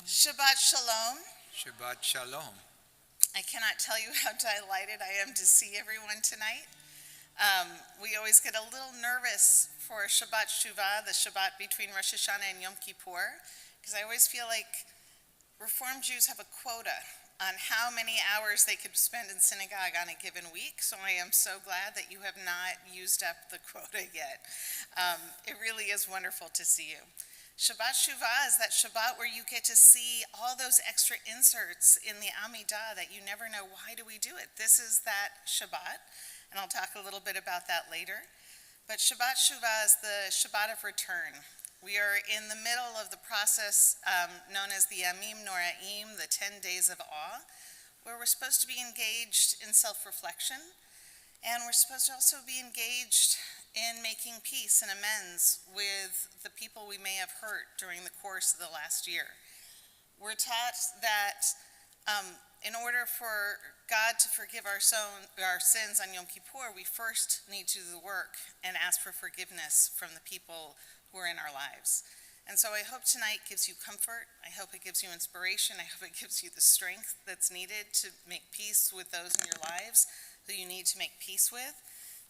Shabbat Shalom. Shabbat Shalom. I cannot tell you how delighted I am to see everyone tonight. We always get a little nervous for Shabbat Shuva, the Shabbat between Rosh Hashanah and Yom Kippur, because I always feel like Reform Jews have a quota on how many hours they could spend in synagogue on a given week, so I am so glad that you have not used up the quota yet. It really is wonderful to see you. Shabbat Shuva is that Shabbat where you get to see all those extra inserts in the Amida that you never know, why do we do it? This is that Shabbat, and I'll talk a little bit about that later. But Shabbat Shuva is the Shabbat of return. We are in the middle of the process known as the Yamim Noraim, the 10 days of awe, where we're supposed to be engaged in self-reflection, and we're supposed to also be engaged in making peace and amends with the people we may have hurt during the course of the last year. We're taught that in order for God to forgive our sins on Yom Kippur, we first need to do the work and ask for forgiveness from the people who are in our lives. And so I hope tonight gives you comfort. I hope it gives you inspiration. I hope it gives you the strength that's needed to make peace with those in your lives who you need to make peace with,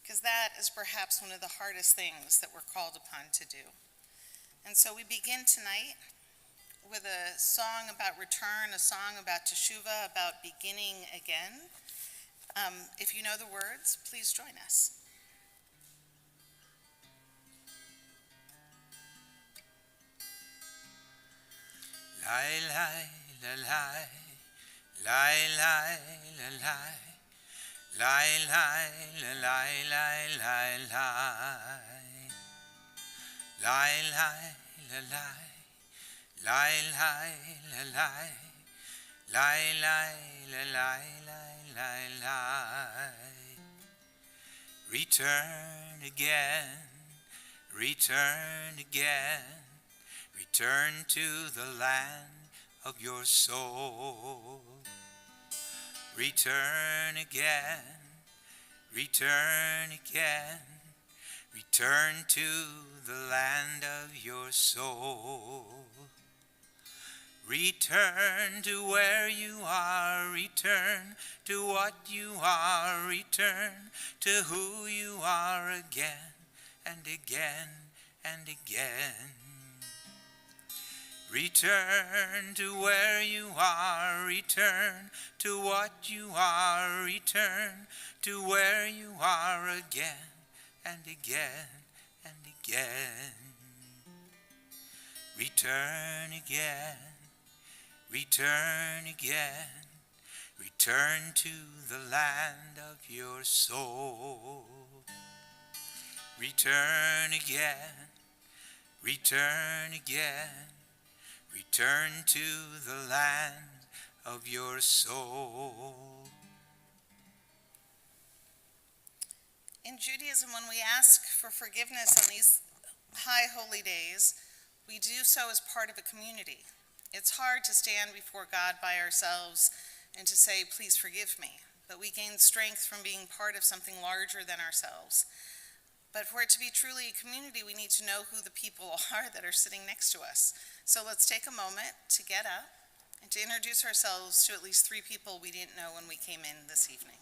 because that is perhaps one of the hardest things that we're called upon to do. And so we begin tonight with a song about return, a song about teshuvah, about beginning again. If you know the words, please join us. Lai, lai, la, lai, lai, lai, la, lai. Lai, lai, la, lai, lai, lai, lai. Lai, lai, la, lai. Lai, lai, la, lai. Lai, lai, la, lai, lai, lai, lai. Return again, return again. Return to the land of your soul. Return again, return again, return to the land of your soul. Return to where you are, return to what you are, return to who you are again and again and again. Return to where you are, return to what you are, return to where you are again and again and again. Return again, return again, return to the land of your soul. Return again, return again. Return to the land of your soul. In Judaism, when we ask for forgiveness on these high holy days, we do so as part of a community. It's hard to stand before God by ourselves and to say, please forgive me. But we gain strength from being part of something larger than ourselves. But for it to be truly a community, we need to know who the people are that are sitting next to us. So let's take a moment to get up and to introduce ourselves to at least 3 people we didn't know when we came in this evening.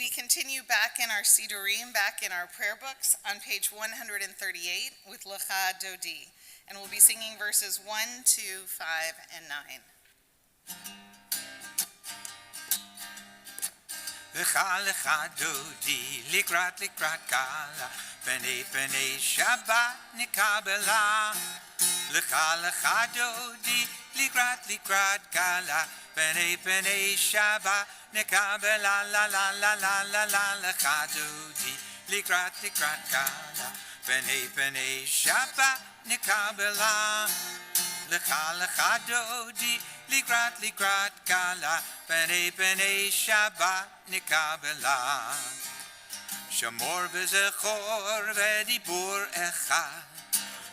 We continue back in our Sidurim, back in our prayer books, on page 138 with Lecha Dodi. And we'll be singing verses 1, 2, 5, and 9. Lecha lecha dodi, likrat kala, pene Shabbat nikabela. Lecha lecha dodi, likrat kala, pene Shabbat nikabela. La la la la la la. Lecha dodi, likrat kala, pene Shabbat nikabela. Lecha dodi, likrat kala, pene Shabbat nikabela. Shamor v'zechor v'dibur echad,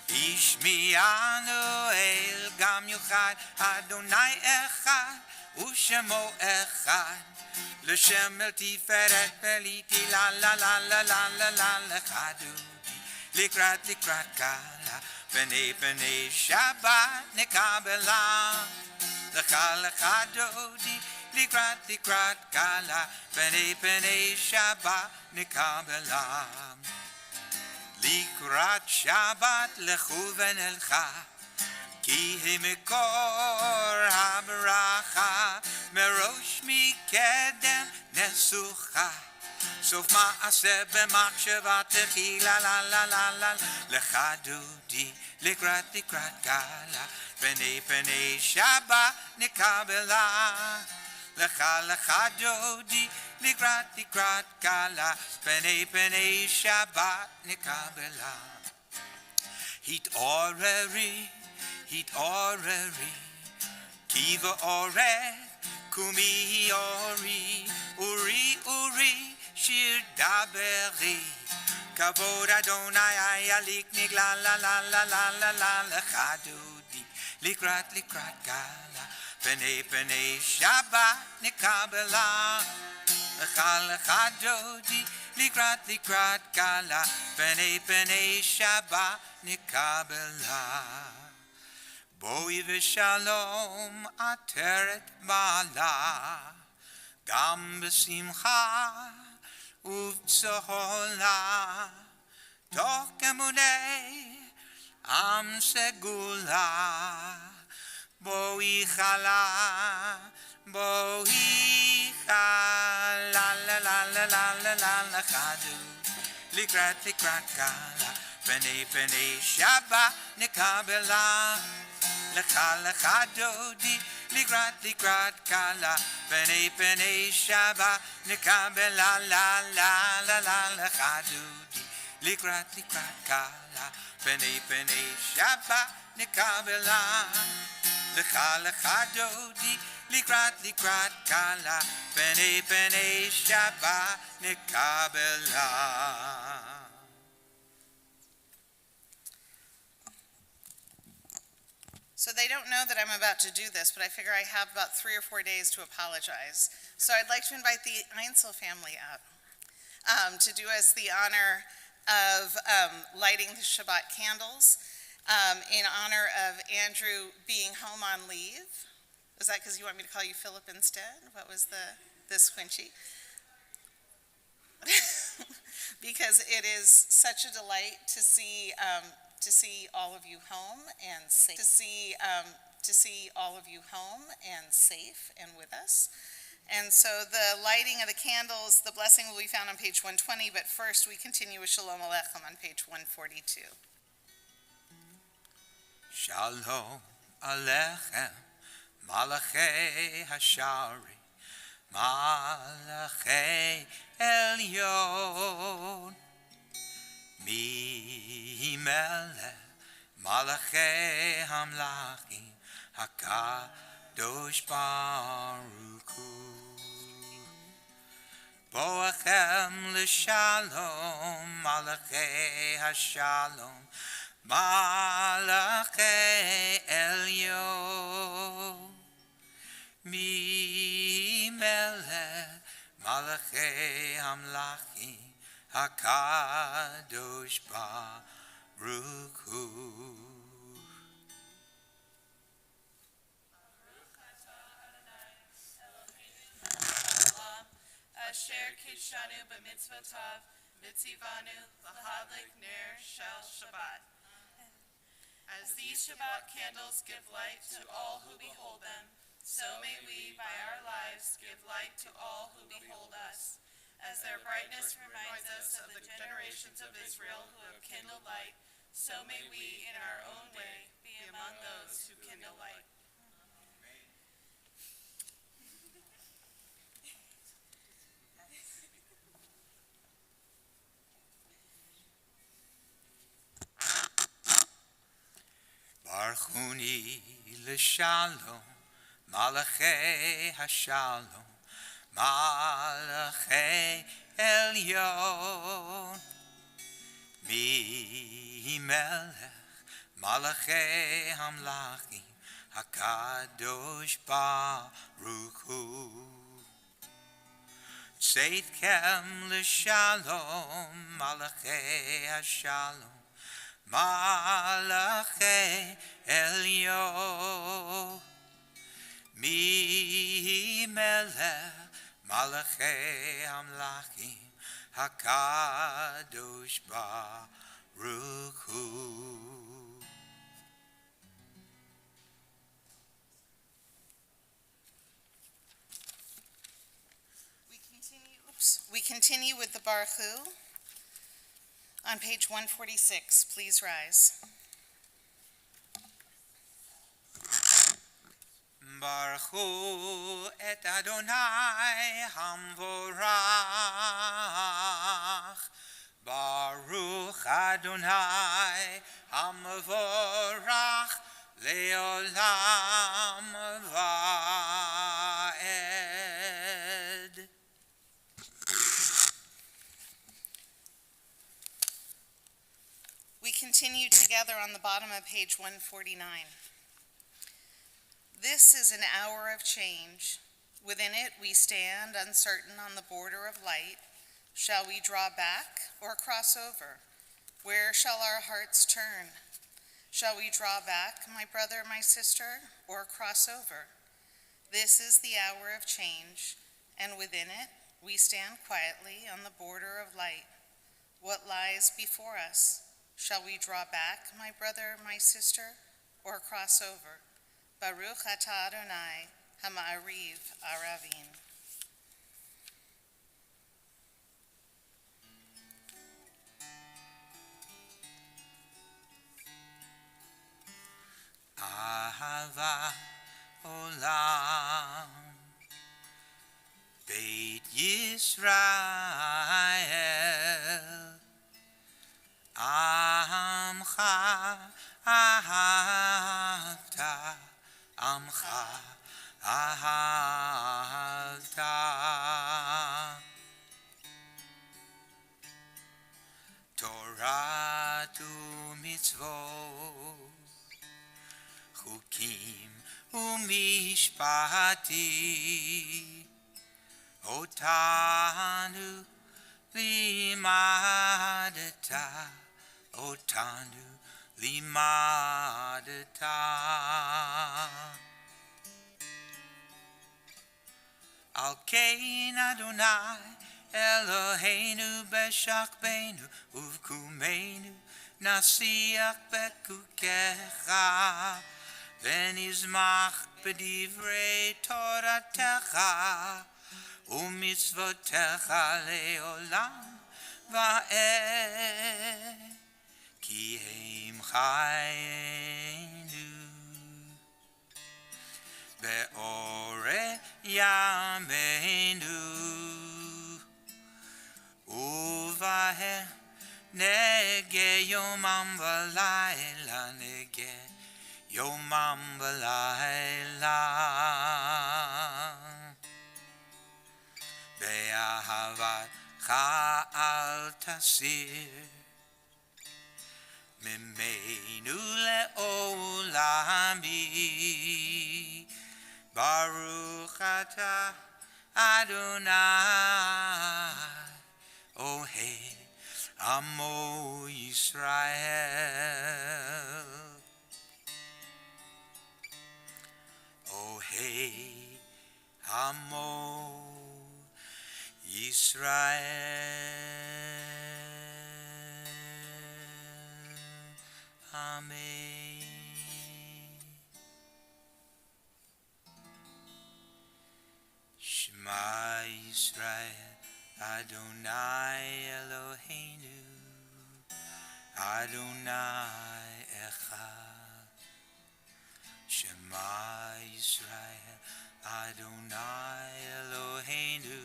Ishmi'anu el gam yuchad, Adonai echad u'shemo echad, L'shem el tiferet veliti la la la la la la la. Lecha dodi, likrat kala, pene Shabbat nikabela. Lecha dodi, likrat kala, pene Shabbat nikabela. Likrat Shabbat lechu v'nelcha, ki he mekor habracha, merosh mikedem nesucha. Sof ma'aseh b'machshavatechi la la la la la. Lecha dodi, likrat kala, pene Shabbat nikabela. Lecha dodi, likrat kala, pene Shabbat nikabela. Hit oreri, ki v'oret, kumi uri, shir daberi. Kavod Adonai ayalik nigla la la la la la la. Lecha dodi, likrat kala, pene Shabbat nikabela. Lecha dodi, likrat kala, pene Shabbat nikabela. Boi v'shalom ateret ma'ala, gam b'simcha uv'tzola, toch emunei am segula. Boi chala, la la la la la la la. Lecha dodi, likrat kala, pene Shabbat nikabela. Lecha dodi, likrat kala, pene Shabbat nikabela. La la la la. Lecha dodi, likrat kala, pene Shabbat nikabela. Lecha dodi, likrat kala, pene Shabbat nikabela. So they don't know that I'm about to do this, but I figure I have about 3 or 4 days to apologize. So I'd like to invite the Einsel family up to do us the honor of lighting the Shabbat candles in honor of Andrew being home on leave. Was that because you want me to call you Philip instead? What was the squinchy? Because it is such a delight to see all of you home and safe. To see all of you home and safe and with us. And so the lighting of the candles, the blessing will be found on page 120, but first we continue with Shalom Aleichem on page 142. Shalom Aleichem, Malachei Hashari, Malachei Elyon, Mi Melech, Malachei Hamlachim, HaKadosh Baruch Hu. Boachem l'shalom, Malachei Hashalom, Malachei Elyon, Mi Melech, Malachei Hamlachim, HaKadosh Baruch Hu. Asher kishanu b'mitzvotav, mitzivanu lahadlik ner shel Shabbat. As these Shabbat candles give light to all who behold them, so may we, by our lives, give light to all who behold us. As their brightness reminds us of the generations of Israel who have kindled light, so may we, in our own way, be among those who kindle light. Barchuni l'shalom, Malachei hashalom, Malachei elyon, Mi melech, Malachei hamlachim, Hakadosh Baruch Hu. Tzedkem l'shalom, Malachei hashalom, Malachei elyon, Mi melech, Malachei hamlachim, Hakadosh Baruch Hu. We continue with the Baruch Hu on page 146. Please rise. Baruch Hu et Adonai Hamvorach. Baruch Adonai Hamvorach Leolam Vaed. We continue together on the bottom of page 149. This is an hour of change. Within it we stand uncertain on the border of light. Shall we draw back or cross over? Where shall our hearts turn? Shall we draw back, my brother, my sister, or cross over? This is the hour of change, and within it we stand quietly on the border of light. What lies before us? Shall we draw back, my brother, my sister, or cross over? Baruch atah Adonai, hama'ariv aravim. Ahava olam, Beit Yisrael, Amcha ahavta, Amcha ahavta. Torah tu mitzvot, Chukim umishpati, Otanu limadata, Otanu limadata. Al kein Adonai Eloheinu b'shachbenu uvkumeinu nasiach bekukecha v'nizmach b'divrei toratecha u'mitzvotecha leolam va'ed ki heim chayenu be'ore yameinu uvahem nege yomam v'layla nege yomam v'layla be'ahavat cha'al tasir Mimeinu le'olami, Baruch atah Adonai, Ohel Amo Yisrael. Ohel Amo Yisrael. Amen. Shema Yisrael, Adonai Eloheinu, Adonai Echad. Shema Yisrael, Adonai Eloheinu,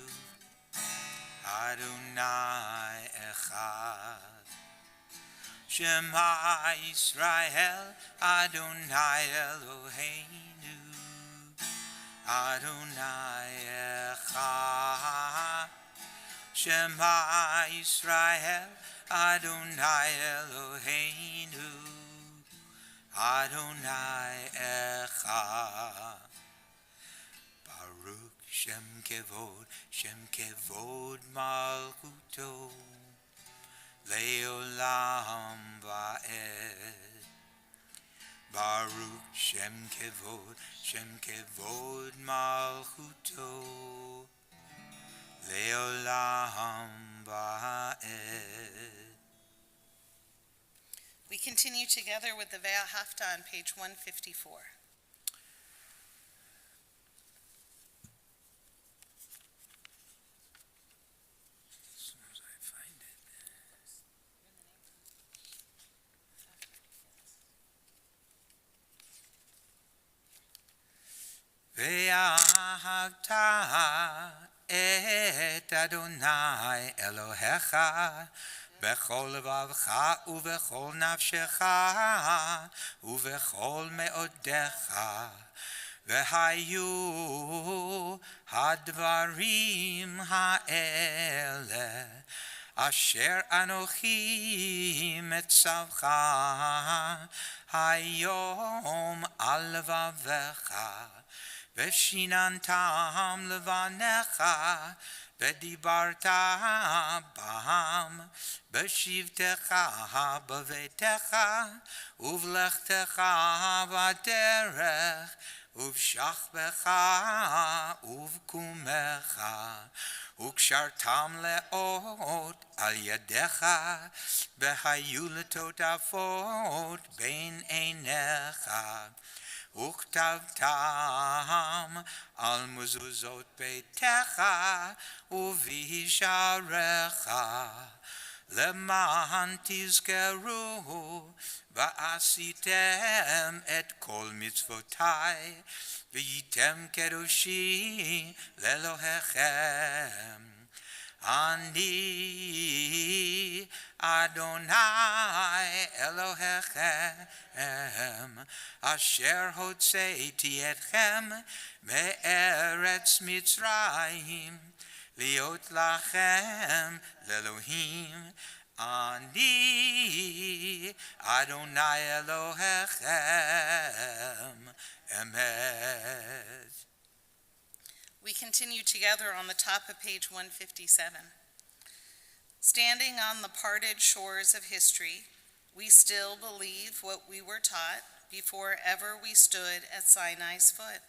Adonai Echad. Shema Yisrael, Adonai Eloheinu, Adonai Echad. Shema Yisrael, Adonai Eloheinu, Adonai Echad. Baruch Shem Kevod Malchuto, Leolam Va'ed. Baruch Shem Kevod Malchuto, Leolam Va'ed. We continue together with the Ve'ahavta on page 154. As soon as I find it. Ve'ahavta et Adonai Elohecha bechol levavcha uvechol nafshecha uvechol meodecha vehayu hadvarim ha'ele asher anochi metzavcha hayom al levavecha Veshinantam levanecha, vedibarta bam, beshivtecha bavetecha, uvlechtecha vaderech, uvshachbecha, uvkumecha, ukshartam leot al yadecha, behayu letotafot bein einecha. Uktavtam al muzuzot beitecha uvisharecha leman tizkeru va'asitem et kol mitzvotai v'yitem kedoshi lelohechem. Ani Adonai Elohechem asher hotzeiti etchem me'eretz Mitzrayim liot lachem lelohim. Ani Adonai Elohechem emet. We continue together on the top of page 157. Standing on the parted shores of history, we still believe what we were taught before ever we stood at Sinai's foot,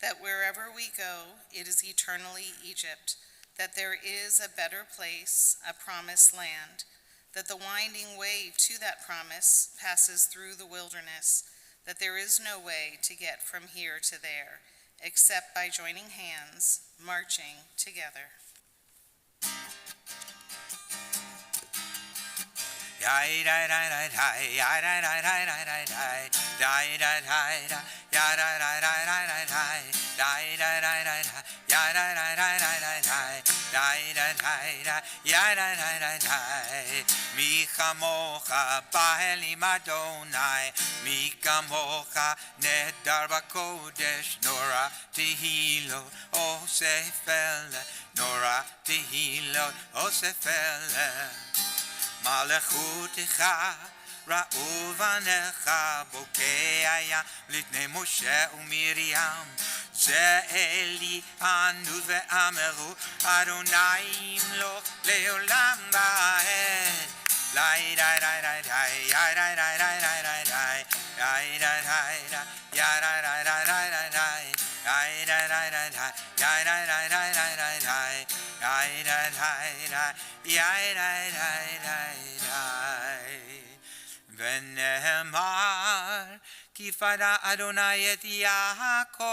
that wherever we go, it is eternally Egypt, that there is a better place, a promised land, that the winding way to that promise passes through the wilderness, that there is no way to get from here to there, except by joining hands, marching together. Mi kamocha ba'elim Adonai, mi kamocha nedar b'kodesh, nora tehilot osefele, nora tehilot osefele. Malechutecha ra'u vanecha bokei hayam litnei Moshe uMiriam. Ze Eli anu ve'ameru Adonai imloch leolam va'ed. Lai dai dai dai dai dai dai dai dai dai dai dai dai dai dai ya dai dai dai dai dai dai dai dai dai dai dai dai dai dai dai dai dai ונאמר כי פדה אדוני את יעקב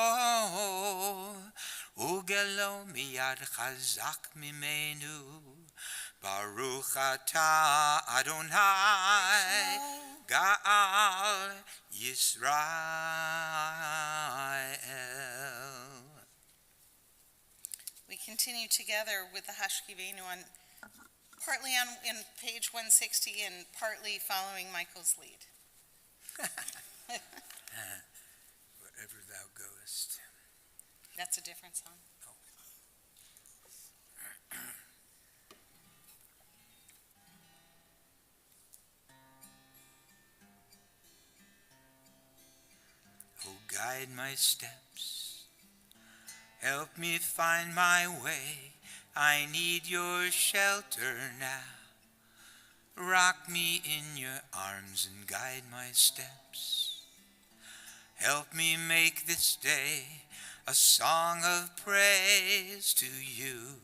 וגלו מיד חזק ממנו ברוך אתה אדוני גאל ישראל. We continue together with the Hashkivenu on partly in page 160 and partly following Michael's lead. Wherever thou goest. That's a different song. Oh, guide my steps. Help me find my way. I need your shelter now. Rock me in your arms and guide my steps. Help me make this day a song of praise to you.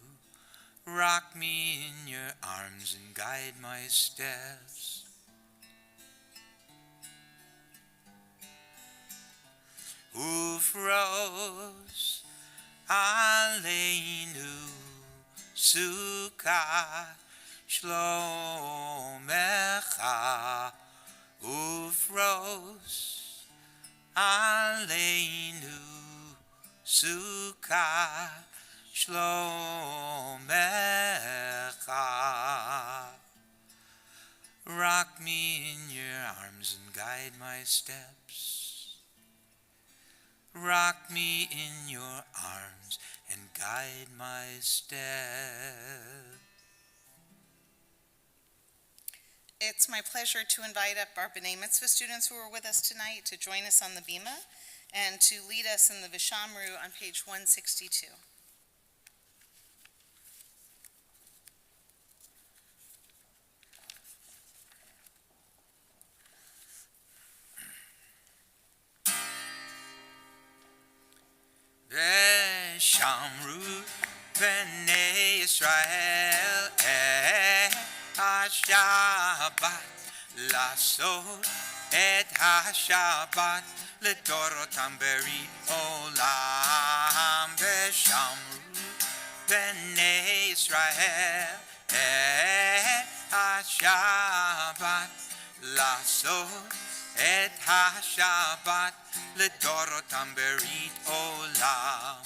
Rock me in your arms and guide my steps. Ufros aleinu sukkah shlomecha ufros aleinu sukkah shlomecha. Rock me in your arms and guide my steps. Rock me in your arms and guide my steps. It's my pleasure to invite up our B'nai Mitzvah students who are with us tonight to join us on the Bima and to lead us in the Vishamru on page 162. Veshamru B'nai Yisrael HaShabbat Lasot Et HaShabbat L'Dorotam Beri Olam Veshamru B'nai Yisrael HaShabbat Lasot Et HaShabbat L'Dorotam Berit Olam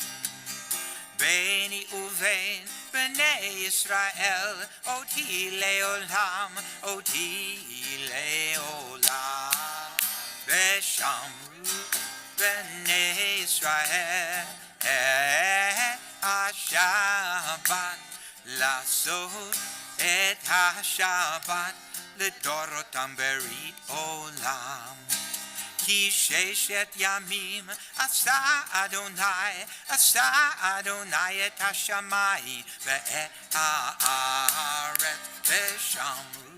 Beni uvein B'nai Yisrael Oti le'olam Oti le'olam Veshamru B'nai Yisrael HaShabbat Lasot Et HaShabbat L'Dorotam Berit Olam Ki sheshet yamim asa Adonai et hashamayim ve'et haaretz veshamru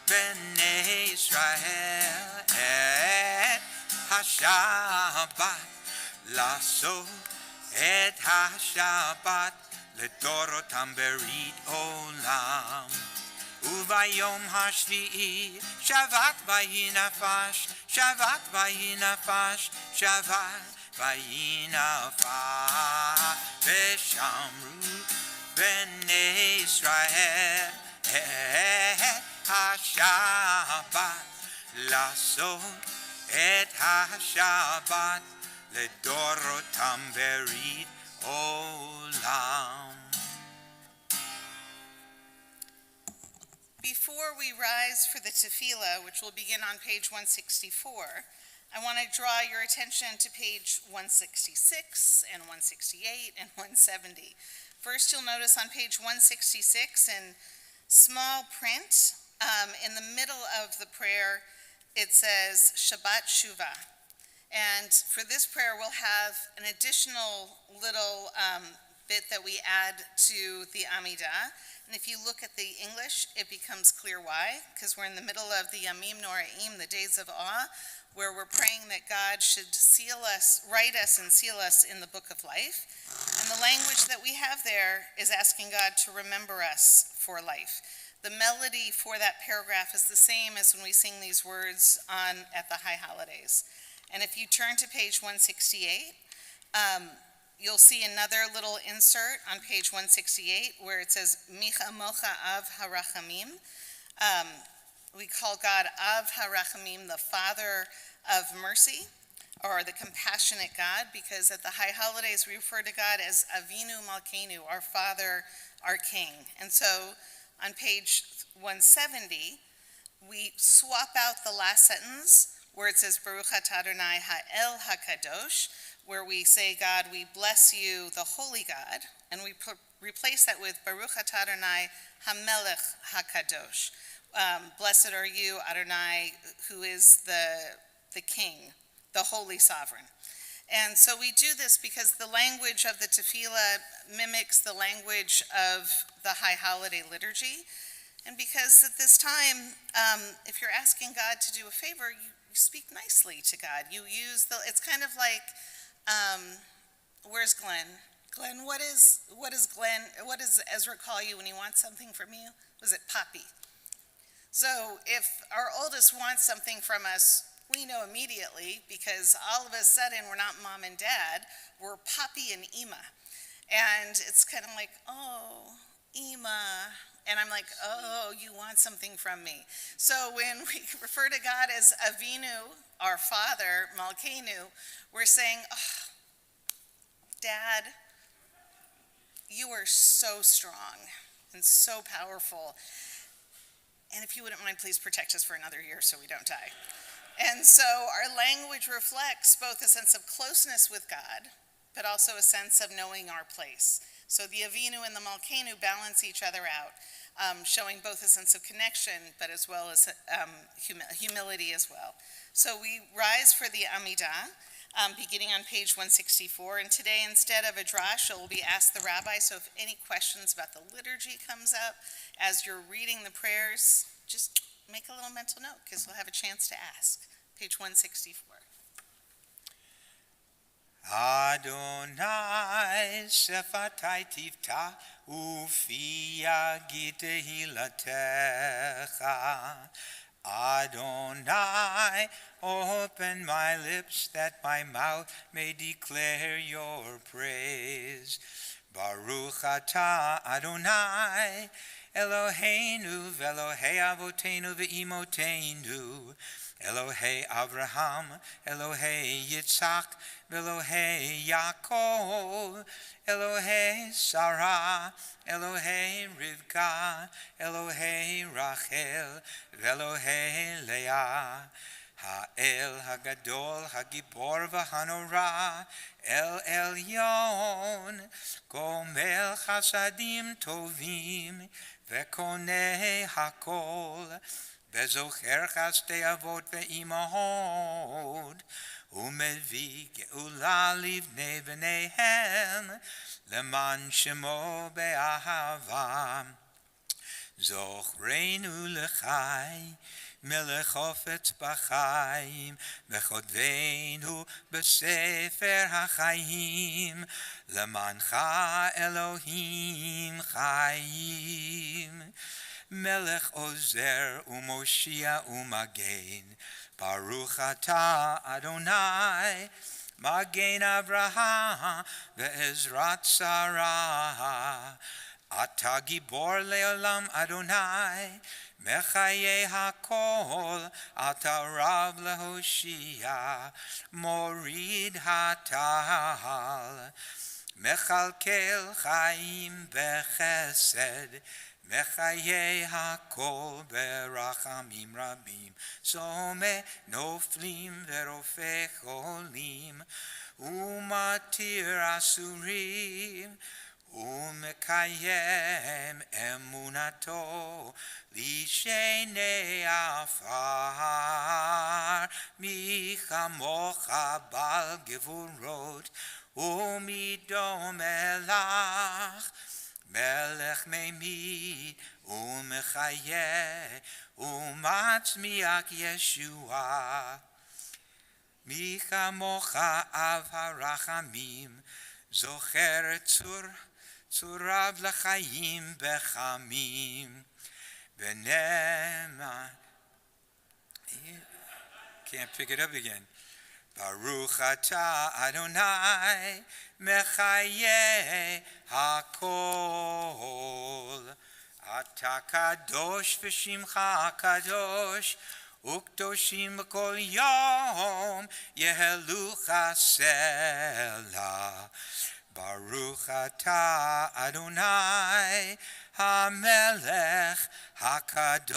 b'nei Yisrael et hashabbat lasot et hashabbat l'dorotam berit olam. Uvayom hashvi'i Shabbat vayinafash Shabbat vayinafash Shabbat vayinafash Veshamru B'nai Yisrael Et HaShabbat Lasot Et HaShabbat L'dorotam berit olam. Before we rise for the tefillah, which will begin on page 164, I want to draw your attention to page 166 and 168 and 170. First, you'll notice on page 166 in small print, in the middle of the prayer, it says Shabbat Shuva. And for this prayer, we'll have an additional little bit that we add to the Amida. And if you look at the English, it becomes clear why, because we're in the middle of the Yamim Noraim, the days of awe, where we're praying that God should seal us, write us and seal us in the book of life. And the language that we have there is asking God to remember us for life. The melody for that paragraph is the same as when we sing these words at the high holidays. And if you turn to page 168, you'll see another little insert on page 168 where it says, Micha Mocha Av Harachamim. We call God Av Harachamim, the Father of Mercy, or the compassionate God, because at the high holidays we refer to God as Avinu Malkeinu, our Father, our King. And so on page 170, we swap out the last sentence where it says, Baruch atah Adonai ha'el hakadosh, where we say, God, we bless you, the holy God, and we replace that with Baruch atah Adonai hamelech hakadosh. Blessed are you, Adonai, who is the king, the holy sovereign. And so we do this because the language of the tefillah mimics the language of the high holiday liturgy. And because at this time, if you're asking God to do a favor, you speak nicely to God. You use it's kind of like, where's Glenn? Glenn, what does Ezra call you when he wants something from you? Was it Poppy? So if our oldest wants something from us, we know immediately, because all of a sudden we're not mom and dad, we're Poppy and Ima. And it's kind of like, oh, Ima. And I'm like, oh, you want something from me. So when we refer to God as Avinu, our Father, Malkeinu, we're saying, oh, Dad, you are so strong and so powerful. And if you wouldn't mind, please protect us for another year so we don't die. And so our language reflects both a sense of closeness with God, but also a sense of knowing our place. So the Avinu and the Malkeinu balance each other out, showing both a sense of connection, but as well as humility as well. So we rise for the Amida, beginning on page 164. And today, instead of a drash, we'll be asked the Rabbi. So if any questions about the liturgy comes up as you're reading the prayers, just make a little mental note, because we'll have a chance to ask. Page 164. Adonai sefatai tivta ufi yagid tehilatecha. Adonai, open my lips that my mouth may declare your praise. Baruch atah Adonai, Eloheinu ve'Elohei avotenu ve'imotenu, Elohei Avraham, Elohei Yitzhak, ve'Elohei Yaakov, Elohei Sarah, Elohei Rivka, Elohei Rachel, ve'Elohei Leah. Ha'el hagadol hagibor v'hanora, El Elyon, gomel chasadim tovim, ve'koneh hakol, ve'zocher chasdei avot ve'imahot, umevi geula livnei v'neihem, leman shemo be'ahava. Zochreinu lechai, Melech hofetz b'chaim, v'chodveinu b'sefer ha'chaim, lemancha Elohim chaim. Melech ozer u'moshia u'magen, Baruch atah Adonai, Magen Avraham ve'ezrat Sarah. Ata gibor le'olam Adonai, Mechaye hakol, Ata rav lehoshia, Morid hatal, Mechalkel chaim bechesed, Mechaye hakol berachamim rabim, Some noflim verofe cholim, Umatir asurim, Umekayem emunato lishene afar, mi chamocha bal gevurot umido melach, melech memid, umechaye, umatzmiach Yeshua. Michamocha av harachamim, zocher tzurav l'chaim bechamim, v'nema. Can't pick it up again. Baruch atah Adonai mechaye hakol. Ata kadosh v'shimcha kadosh. Ukdoshim kol yom yehelucha sela. Baruch atah Adonai hamelech hakadosh.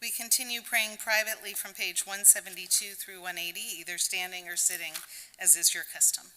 We continue praying privately from page 172 through 180, either standing or sitting, as is your custom.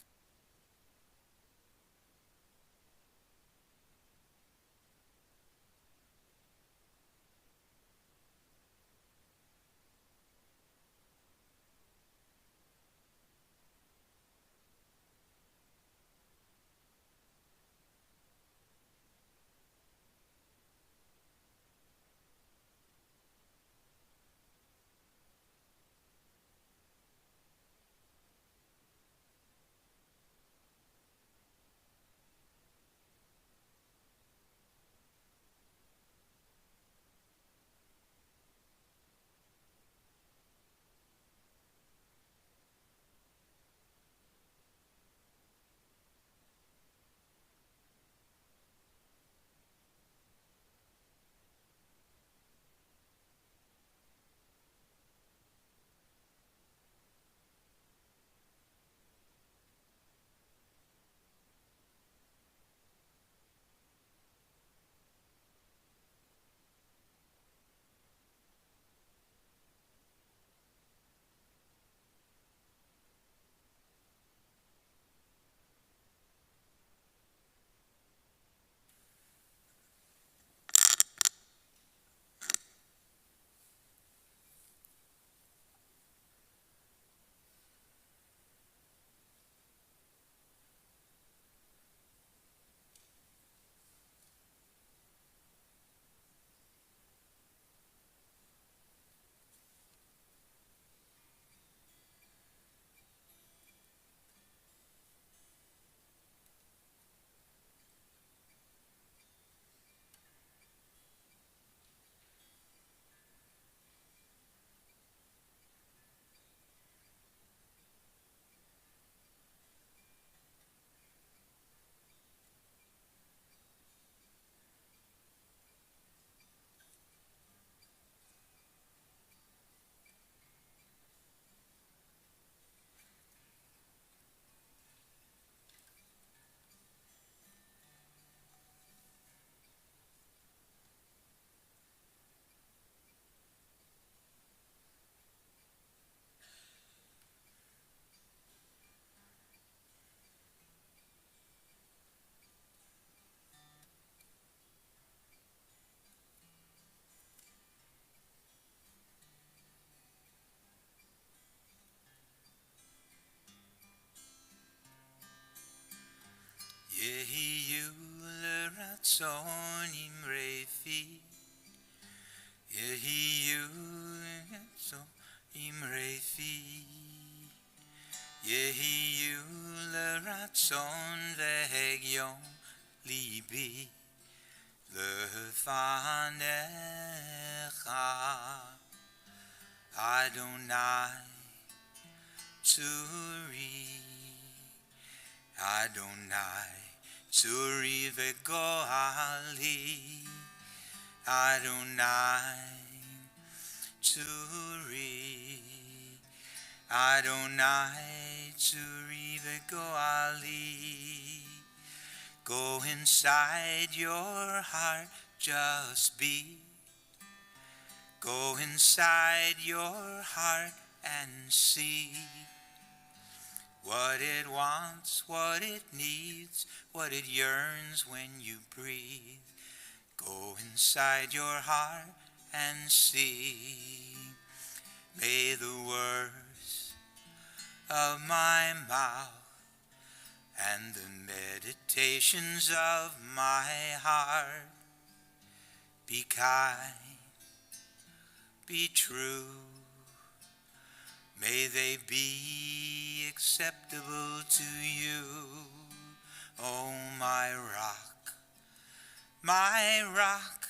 Yehiyu l'ratzon imrefi, Yehiyu l'ratzon imrefi, Yehiyu l'ratzon v'hegyon libi lefanecha, Adonai Tzuri, Adonai Tzuri v'goali, Adonai Tzuri, Adonai Tzuri v'goali. Go inside your heart, just be. Go inside your heart and see what it wants, what it needs, what it yearns when you breathe. Go inside your heart and see. May the words of my mouth and the meditations of my heart be kind, be true. May they be acceptable to you, O my rock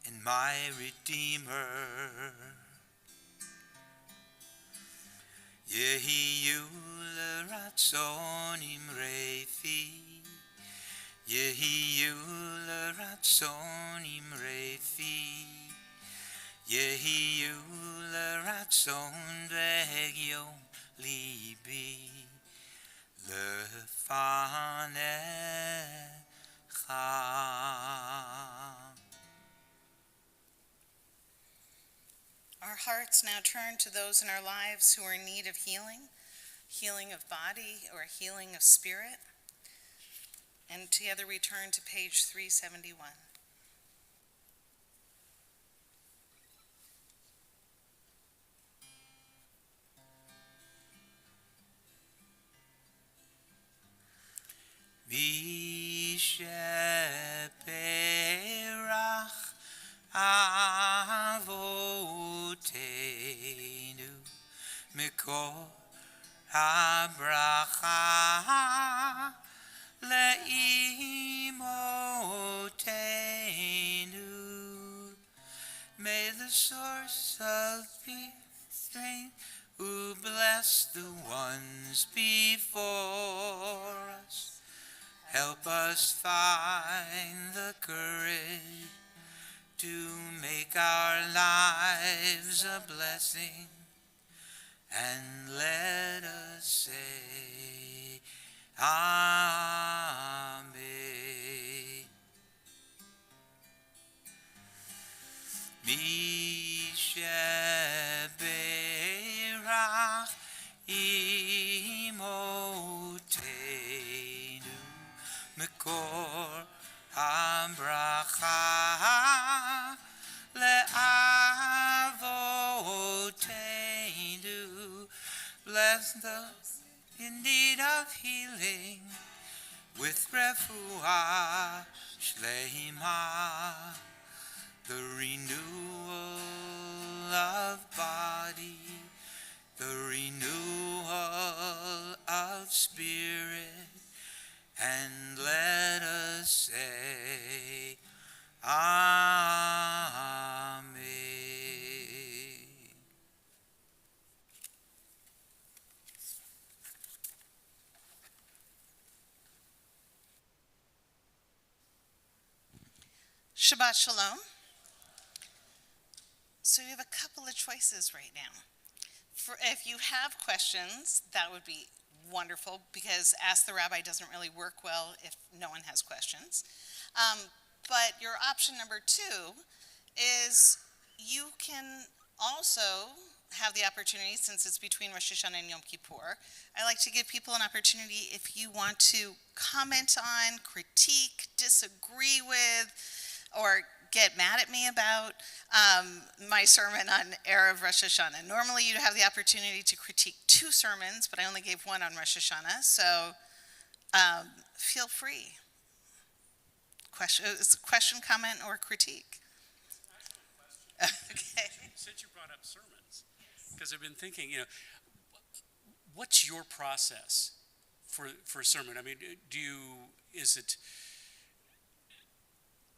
and my Redeemer. Yehiyu l'ratzonim refi, Yehiyu l'ratzonim refi, Yehiyu l'ratzon v'egyom libi lefanecha. Our hearts now turn to those in our lives who are in need of healing, healing of body or healing of spirit. And together we turn to page 371. Misheperach Avoteinu Mikor HaBracha Le'imotenu. May the source of peace strength who bless the ones before us help us find the courage to make our lives a blessing, and let us say Amen. Misheberach imotenu Mekor HaBracha Le'avoteinu. Bless those in need of healing with refuah shleima, the renewal of body, the renewal of spirit, and let us say Amen. Shabbat Shalom. So we have a couple of choices right now. If you have questions, that would be wonderful, because Ask the Rabbi doesn't really work well if no one has questions. But your option number 2 is you can also have the opportunity, since it's between Rosh Hashanah and Yom Kippur, I like to give people an opportunity if you want to comment on, critique, disagree with, or get mad at me about my sermon on Erev Rosh Hashanah. Normally you'd have the opportunity to critique 2 sermons, but I only gave 1 on Rosh Hashanah, so feel free. Is a question, comment, or critique? Okay. Since you brought up sermons, because I've been thinking, what's your process for a sermon? I mean,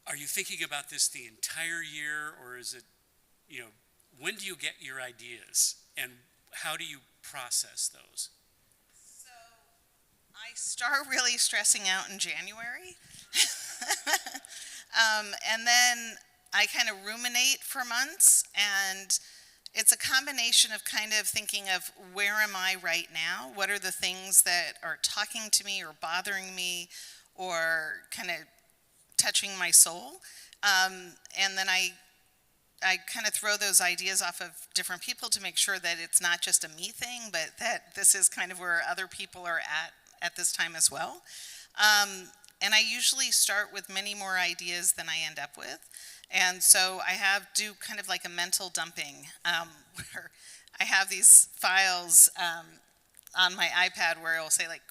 are you thinking about this the entire year, or is it, when do you get your ideas, and how do you process those? So I start really stressing out in January, and then I kind of ruminate for months, and it's a combination of kind of thinking of where am I right now? What are the things that are talking to me or bothering me or kind of touching my soul? And then I kind of throw those ideas off of different people to make sure that it's not just a me thing, but that this is kind of where other people are at this time as well. And I usually start with many more ideas than I end up with. And so I do kind of like a mental dumping, where I have these files on my iPad where it'll say like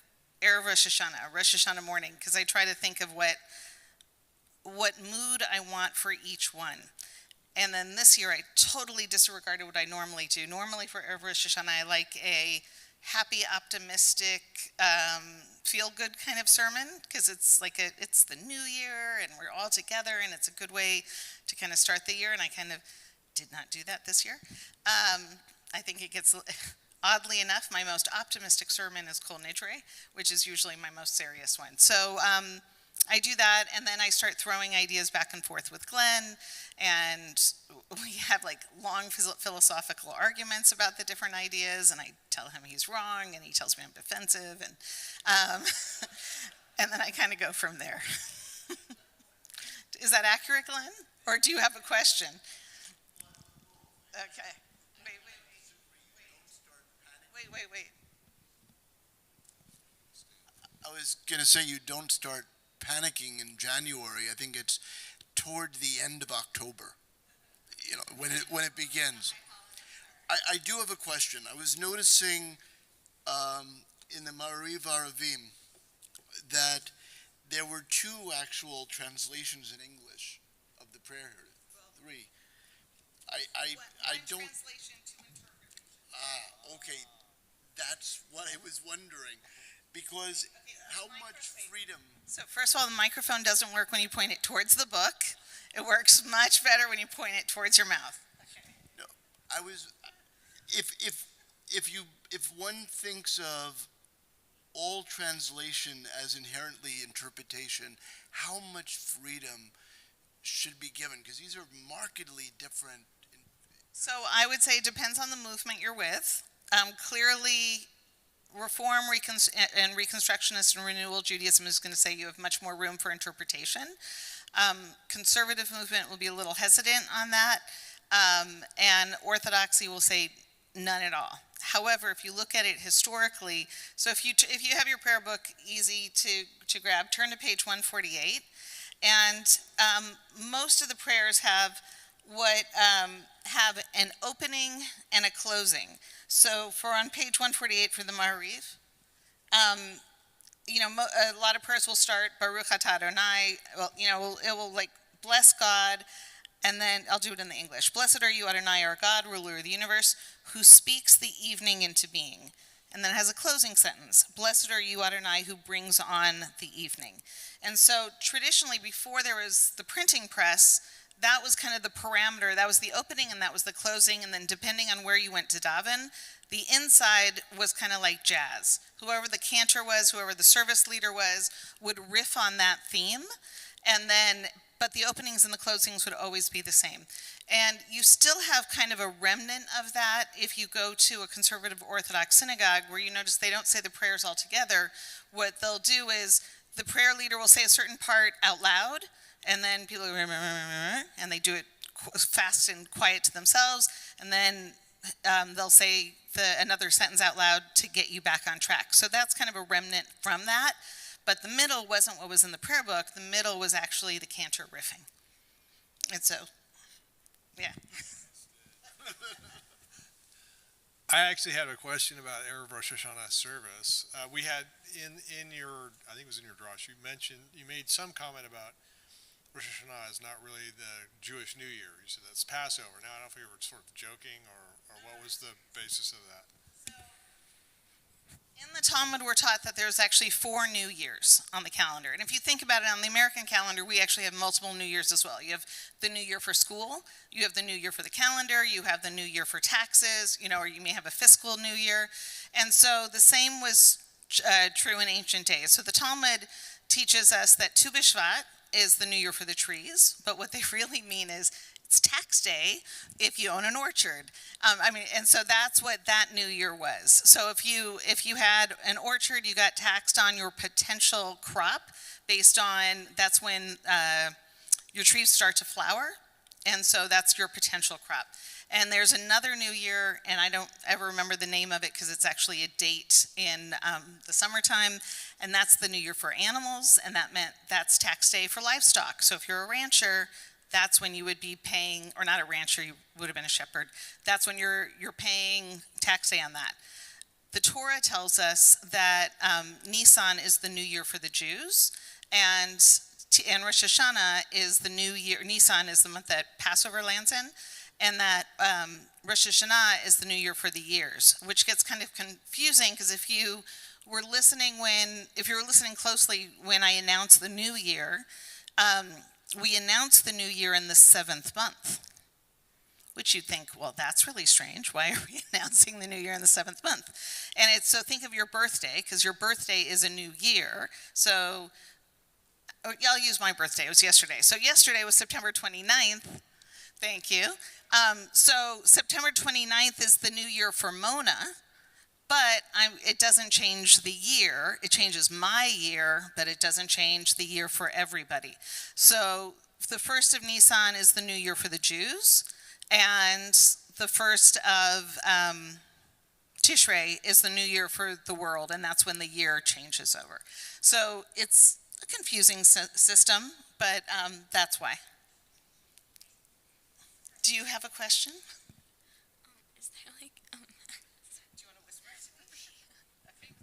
Erev Rosh Hashanah morning, because I try to think of what mood I want for each one. And then this year I totally disregarded what I normally do. Normally for Erev Rosh Hashanah I like a happy, optimistic, feel-good kind of sermon, because it's like it's the new year and we're all together and it's a good way to kind of start the year, and I kind of did not do that this year. I think it gets, oddly enough, my most optimistic sermon is Kol Nidre, which is usually my most serious one. So I do that, and then I start throwing ideas back and forth with Glenn, and we have like long philosophical arguments about the different ideas, and I tell him he's wrong, and he tells me I'm defensive, and and then I kind of go from there. Is that accurate, Glenn? Or do you have a question? Okay. Wait. I was going to say, you don't start panicking in January. I think it's toward the end of October, when it begins. I do have a question. I was noticing in the Ma'ariv Aravim that there were 2 actual translations in English of the prayer here. 3. I don't. Translation to interpretation. Okay, that's what I was wondering, because how much freedom? So first of all, the microphone doesn't work when you point it towards the book. It works much better when you point it towards your mouth. No, I was. If one thinks of all translation as inherently interpretation, how much freedom should be given? Because these are markedly different. So I would say it depends on the movement you're with. Clearly, Reform and Reconstructionist and Renewal Judaism is going to say you have much more room for interpretation. Conservative movement will be a little hesitant on that, and Orthodoxy will say none at all. However, if you look at it historically, so if you have your prayer book easy to grab, turn to page 148, and most of the prayers have have an opening and a closing. So on page 148 for the Ma'ariv, a lot of prayers will start Baruch Atah Adonai. Well, it will like bless God, and then I'll do it in the English. Blessed are you, Adonai, our God, ruler of the universe, who speaks the evening into being. And then it has a closing sentence. Blessed are you, Adonai, who brings on the evening. And so traditionally, before there was the printing press, that was kind of the parameter. That was the opening and that was the closing. And then depending on where you went to daven, the inside was kind of like jazz. Whoever the cantor was, whoever the service leader was, would riff on that theme. But the openings and the closings would always be the same. And you still have kind of a remnant of that if you go to a conservative Orthodox synagogue where you notice they don't say the prayers all together. What they'll do is the prayer leader will say a certain part out loud, and then people go, and they do it fast and quiet to themselves, and then they'll say another sentence out loud to get you back on track. So that's kind of a remnant from that. But the middle wasn't what was in the prayer book. The middle was actually the cantor riffing. And so, yeah. I actually had a question about Erev Rosh Hashanah service. We had in your, I think it was in your drash, you made some comment about Rosh Hashanah is not really the Jewish New Year. You said that's Passover. Now, I don't know if you were sort of joking or what was the basis of that? In the Talmud, we're taught that there's actually 4 New Years on the calendar. And if you think about it, on the American calendar, we actually have multiple New Years as well. You have the New Year for school, you have the New Year for the calendar, you have the New Year for taxes, or you may have a fiscal New Year. And so the same was true in ancient days. So the Talmud teaches us that Tu B'Shvat is the New Year for the trees, but what they really mean is it's tax day if you own an orchard. And so that's what that New Year was. So if you had an orchard, you got taxed on your potential crop based on, that's when your trees start to flower, and so that's your potential crop. And there's another New Year, and I don't ever remember the name of it because it's actually a date in the summertime, and that's the New Year for animals, and that meant that's tax day for livestock. So if you're a rancher, that's when you would be paying, or not a rancher, you would have been a shepherd. That's when you're paying tax day on that. The Torah tells us that Nisan is the new year for the Jews, and Rosh Hashanah is the new year. Nisan is the month that Passover lands in, and that Rosh Hashanah is the new year for the years, which gets kind of confusing because if you were listening closely when I announced the new year, we announced the new year in the 7th month, which you'd think, well, that's really strange. Why are we announcing the new year in the 7th month? And so think of your birthday, because your birthday is a new year. So I'll use my birthday. It was yesterday. So yesterday was September 29th. Thank you. So September 29th is the new year for Mona, but it doesn't change the year. It changes my year, but it doesn't change the year for everybody. So the 1st of Nisan is the new year for the Jews, and the 1st of Tishrei is the new year for the world, and that's when the year changes over. So it's a confusing system, but that's why. Do you have a question? Is there like Do you want to whisper? Okay.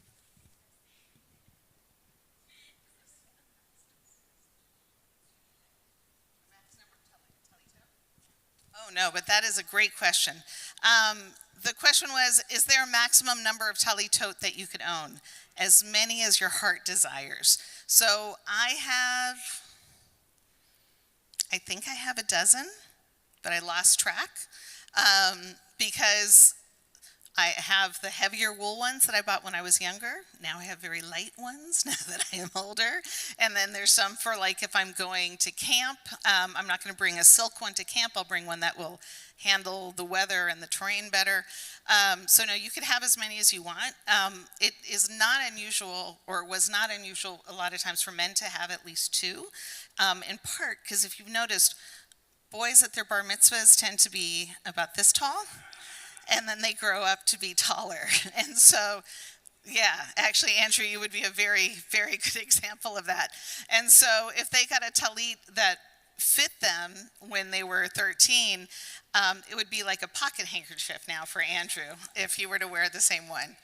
Oh, no, but that is a great question. The question was, is there a maximum number of talitot that you could own? As many as your heart desires. So I think I have a dozen, but I lost track because I have the heavier wool ones that I bought when I was younger. Now I have very light ones now that I am older. And then there's some for like if I'm going to camp. I'm not going to bring a silk one to camp. I'll bring one that will handle the weather and the terrain better. So no, you could have as many as you want. It is not unusual, or was not unusual a lot of times for men to have at least two, in part because if you've noticed, boys at their bar mitzvahs tend to be about this tall, and then they grow up to be taller. And so, yeah, actually, Andrew, you would be a very, very good example of that. And so if they got a talit that fit them when they were 13, it would be like a pocket handkerchief now for Andrew if he were to wear the same one.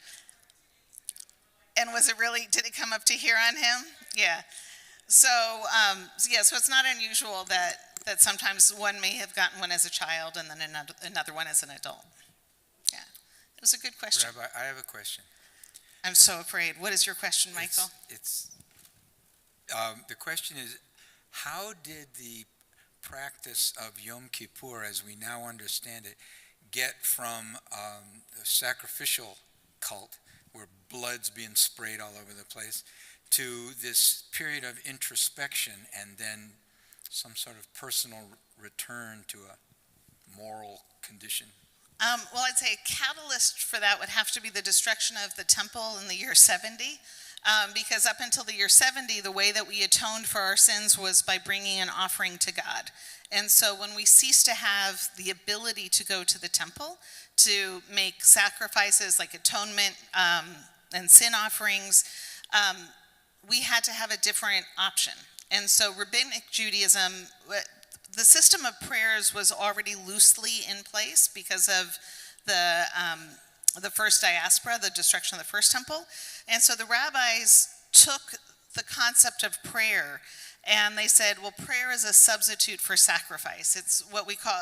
And was it really, did it come up to here on him? Yeah. So, so it's not unusual that sometimes one may have gotten one as a child and then another one as an adult. Yeah, it was a good question. Rabbi, I have a question. I'm so afraid. What is your question, Michael? The question is, how did the practice of Yom Kippur, as we now understand it, get from the sacrificial cult, where blood's being sprayed all over the place, to this period of introspection and then some sort of personal return to a moral condition? Well, I'd say a catalyst for that would have to be the destruction of the temple in the year 70, because up until the year 70, the way that we atoned for our sins was by bringing an offering to God. And so when we ceased to have the ability to go to the temple to make sacrifices like atonement and sin offerings, we had to have a different option. And so rabbinic Judaism, the system of prayers was already loosely in place because of the first diaspora, the destruction of the first temple. And so the rabbis took the concept of prayer and they said, well, prayer is a substitute for sacrifice. It's what we call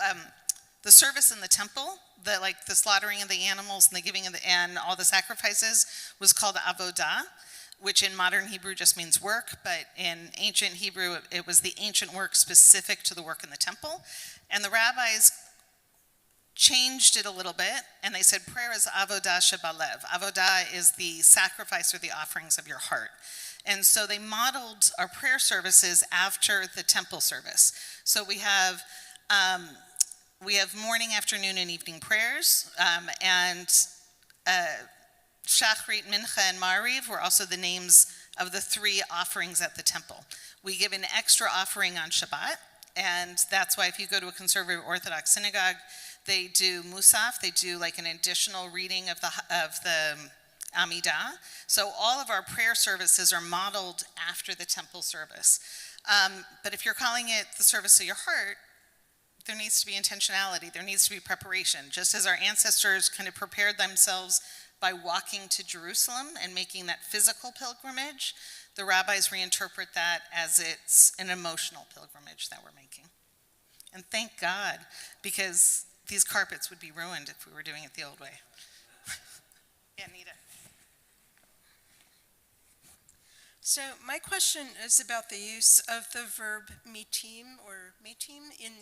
the service in the temple, the slaughtering of the animals and the giving of and all the sacrifices was called avodah, which in modern Hebrew just means work, but in ancient Hebrew, it was the ancient work specific to the work in the temple. And the rabbis changed it a little bit, and they said prayer is avodah shebalev. Avodah is the sacrifice or the offerings of your heart. And so they modeled our prayer services after the temple service. So we have morning, afternoon, and evening prayers, and Shachrit, Mincha, and Mariv were also the names of the three offerings at the temple. We give an extra offering on Shabbat, and that's why if you go to a conservative Orthodox synagogue, they do Musaf, they do like an additional reading of the Amida. So all of our prayer services are modeled after the temple service. But if you're calling it the service of your heart, there needs to be intentionality. There needs to be preparation. Just as our ancestors kind of prepared themselves by walking to Jerusalem and making that physical pilgrimage, the rabbis reinterpret that as it's an emotional pilgrimage that we're making. And thank God, because these carpets would be ruined if we were doing it the old way. Yeah, Nita. So my question is about the use of the verb mitim or mitim in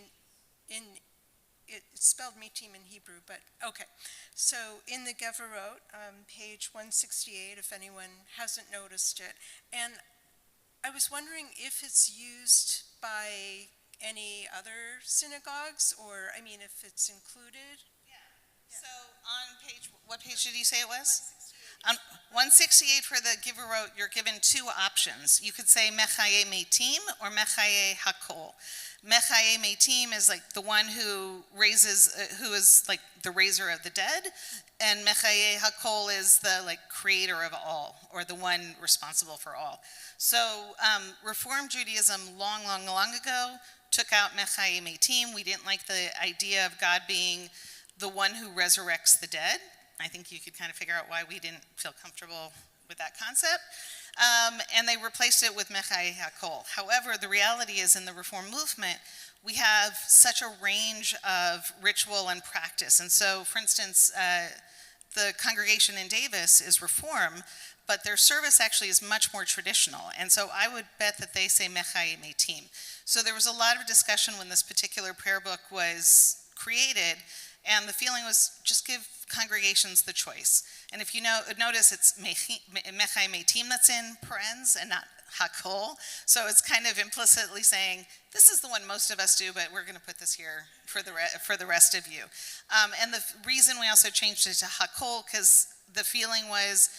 it's spelled mitim in Hebrew, but okay. So in the Gevarot, page 168, if anyone hasn't noticed it, and I was wondering if it's used by any other synagogues, or I mean, if it's included. So on page, what page did you say it was? 168 for the Gevarot, you're given two options. You could say Mechaye Meitim or Mechaye Hakol. Mechaye Meitim is like the one who is like the raiser of the dead, and Mechaye Hakol is the like creator of all, or the one responsible for all. So Reform Judaism long ago took out Mechaye Meitim. We didn't like the idea of God being the one who resurrects the dead. I think you could kind of figure out why we didn't feel comfortable with that concept. And they replaced it with Mechaye Hakol. However, the reality is in the Reform movement, we have such a range of ritual and practice. And so, for instance, the congregation in Davis is Reform, but their service actually is much more traditional. And so I would bet that they say Mechaye Meitim. So there was a lot of discussion when this particular prayer book was created, and the feeling was just give congregations the choice. And if you notice, it's Mechaye Meitim that's in parens and not Hakol. So it's kind of implicitly saying, this is the one most of us do, but we're going to put this here for the rest of you. And the reason we also changed it to Hakol, because the feeling was,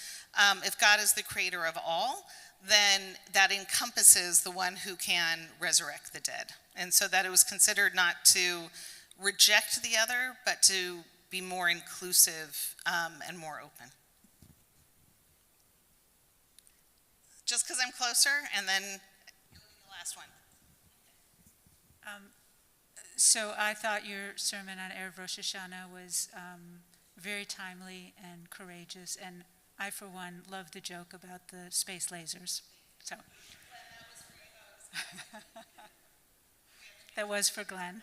if God is the creator of all, then that encompasses the one who can resurrect the dead. And so that it was considered not to reject the other, but to be more inclusive and more open. Just because I'm closer, and then you'll be the last one. So I thought your sermon on Erev Rosh Hashanah was very timely and courageous, and I, for one, love the joke about the space lasers. So that was for Glenn.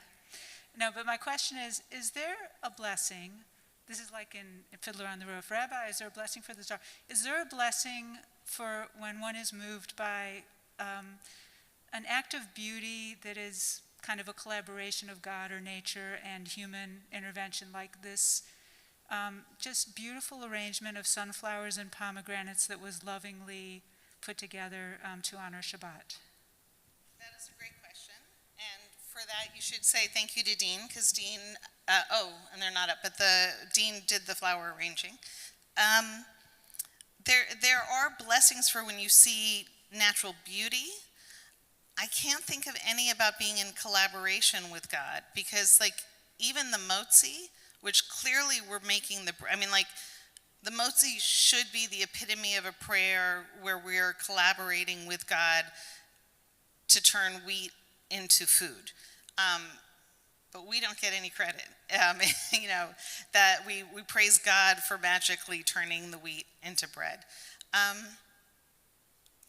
No, but my question is there a blessing? This is like in Fiddler on the Roof. Rabbi, is there a blessing for the star? Is there a blessing for when one is moved by an act of beauty that is kind of a collaboration of God or nature and human intervention, like this just beautiful arrangement of sunflowers and pomegranates that was lovingly put together to honor Shabbat? That is a great question. And for that, you should say thank you to Dean, because Dean, and they're not up, but the Dean did the flower arranging. There are blessings for when you see natural beauty. I can't think of any about being in collaboration with God, because like even the motzi, which clearly we're making the motzi should be the epitome of a prayer where we're collaborating with God to turn wheat into food. But we don't get any credit. That we praise God for magically turning the wheat into bread.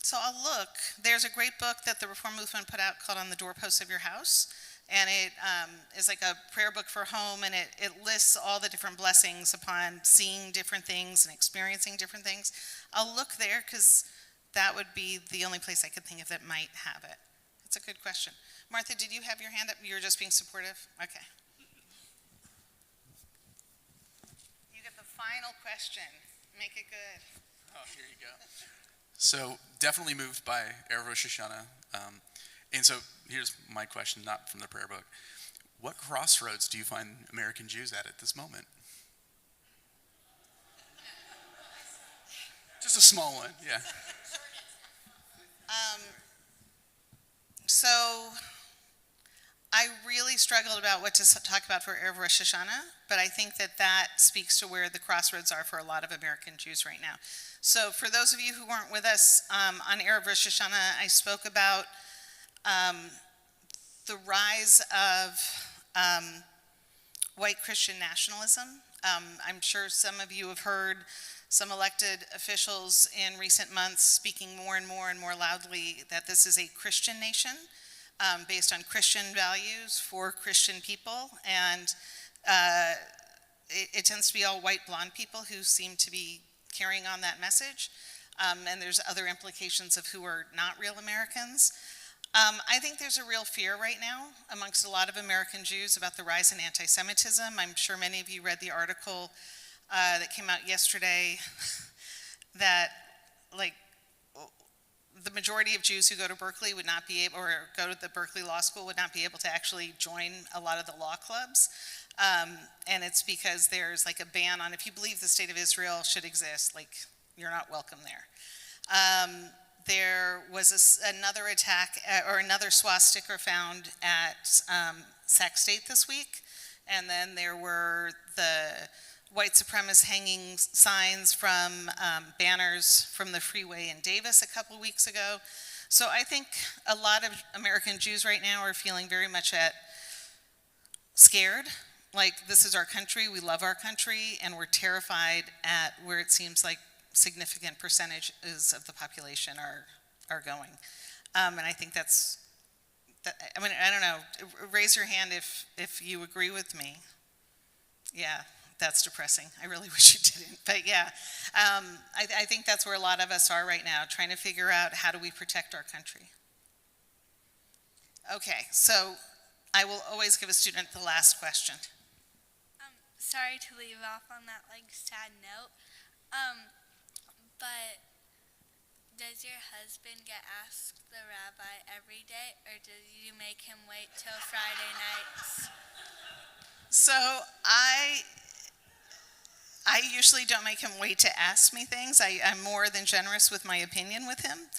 So I'll look. There's a great book that the Reform Movement put out called On the Doorposts of Your House. And it is like a prayer book for home, and it lists all the different blessings upon seeing different things and experiencing different things. I'll look there, because that would be the only place I could think of that might have it. It's a good question. Martha, did you have your hand up? You were just being supportive? Okay. You get the final question. Make it good. Oh, here you go. So, definitely moved by Erev Rosh Hashanah. And so, here's my question, not from the prayer book. What crossroads do you find American Jews at this moment? Just a small one, yeah. So I really really struggled about what to talk about for Erev Rosh Hashanah, but I think that speaks to where the crossroads are for a lot of American Jews right now. So for those of you who weren't with us on Erev Rosh Hashanah, I spoke about the rise of white Christian nationalism. I'm sure some of you have heard some elected officials in recent months speaking more and more loudly that this is a Christian nation based on Christian values for Christian people. And it tends to be all white blonde people who seem to be carrying on that message. And there's other implications of who are not real Americans. I think there's a real fear right now amongst a lot of American Jews about the rise in anti-Semitism. I'm sure many of you read the article that came out yesterday that, like, the majority of Jews who go to Berkeley would not be able, or go to the Berkeley Law School would not be able to actually join a lot of the law clubs. And it's because there's like a ban on, if you believe the state of Israel should exist, like, you're not welcome there. There was another attack, or another swastika found at Sac State this week. And then there were the white supremacists hanging signs from banners from the freeway in Davis a couple weeks ago. So I think a lot of American Jews right now are feeling very much scared. Like, this is our country, we love our country, and we're terrified at where it seems like significant percentages of the population are going. And I think I mean, I don't know, raise your hand if you agree with me. Yeah, that's depressing. I really wish you didn't. But yeah, I think that's where a lot of us are right now, trying to figure out how do we protect our country. Okay, so I will always give a student the last question. Sorry to leave off on that sad note, but does your husband get asked the rabbi every day, or do you make him wait till Friday nights? So I usually don't make him wait to ask me things. I'm more than generous with my opinion with him.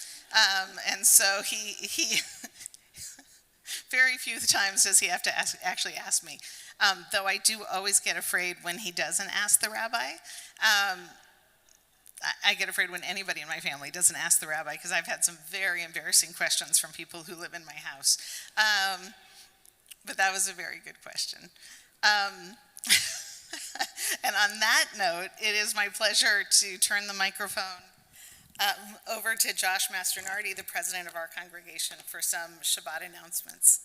And so he very few times does he have to actually ask me. Though I do always get afraid when he doesn't ask the rabbi. I get afraid when anybody in my family doesn't ask the rabbi, because I've had some very embarrassing questions from people who live in my house. But that was a very good question. And on that note, it is my pleasure to turn the microphone over to Josh Mastronardi, the president of our congregation, for some Shabbat announcements.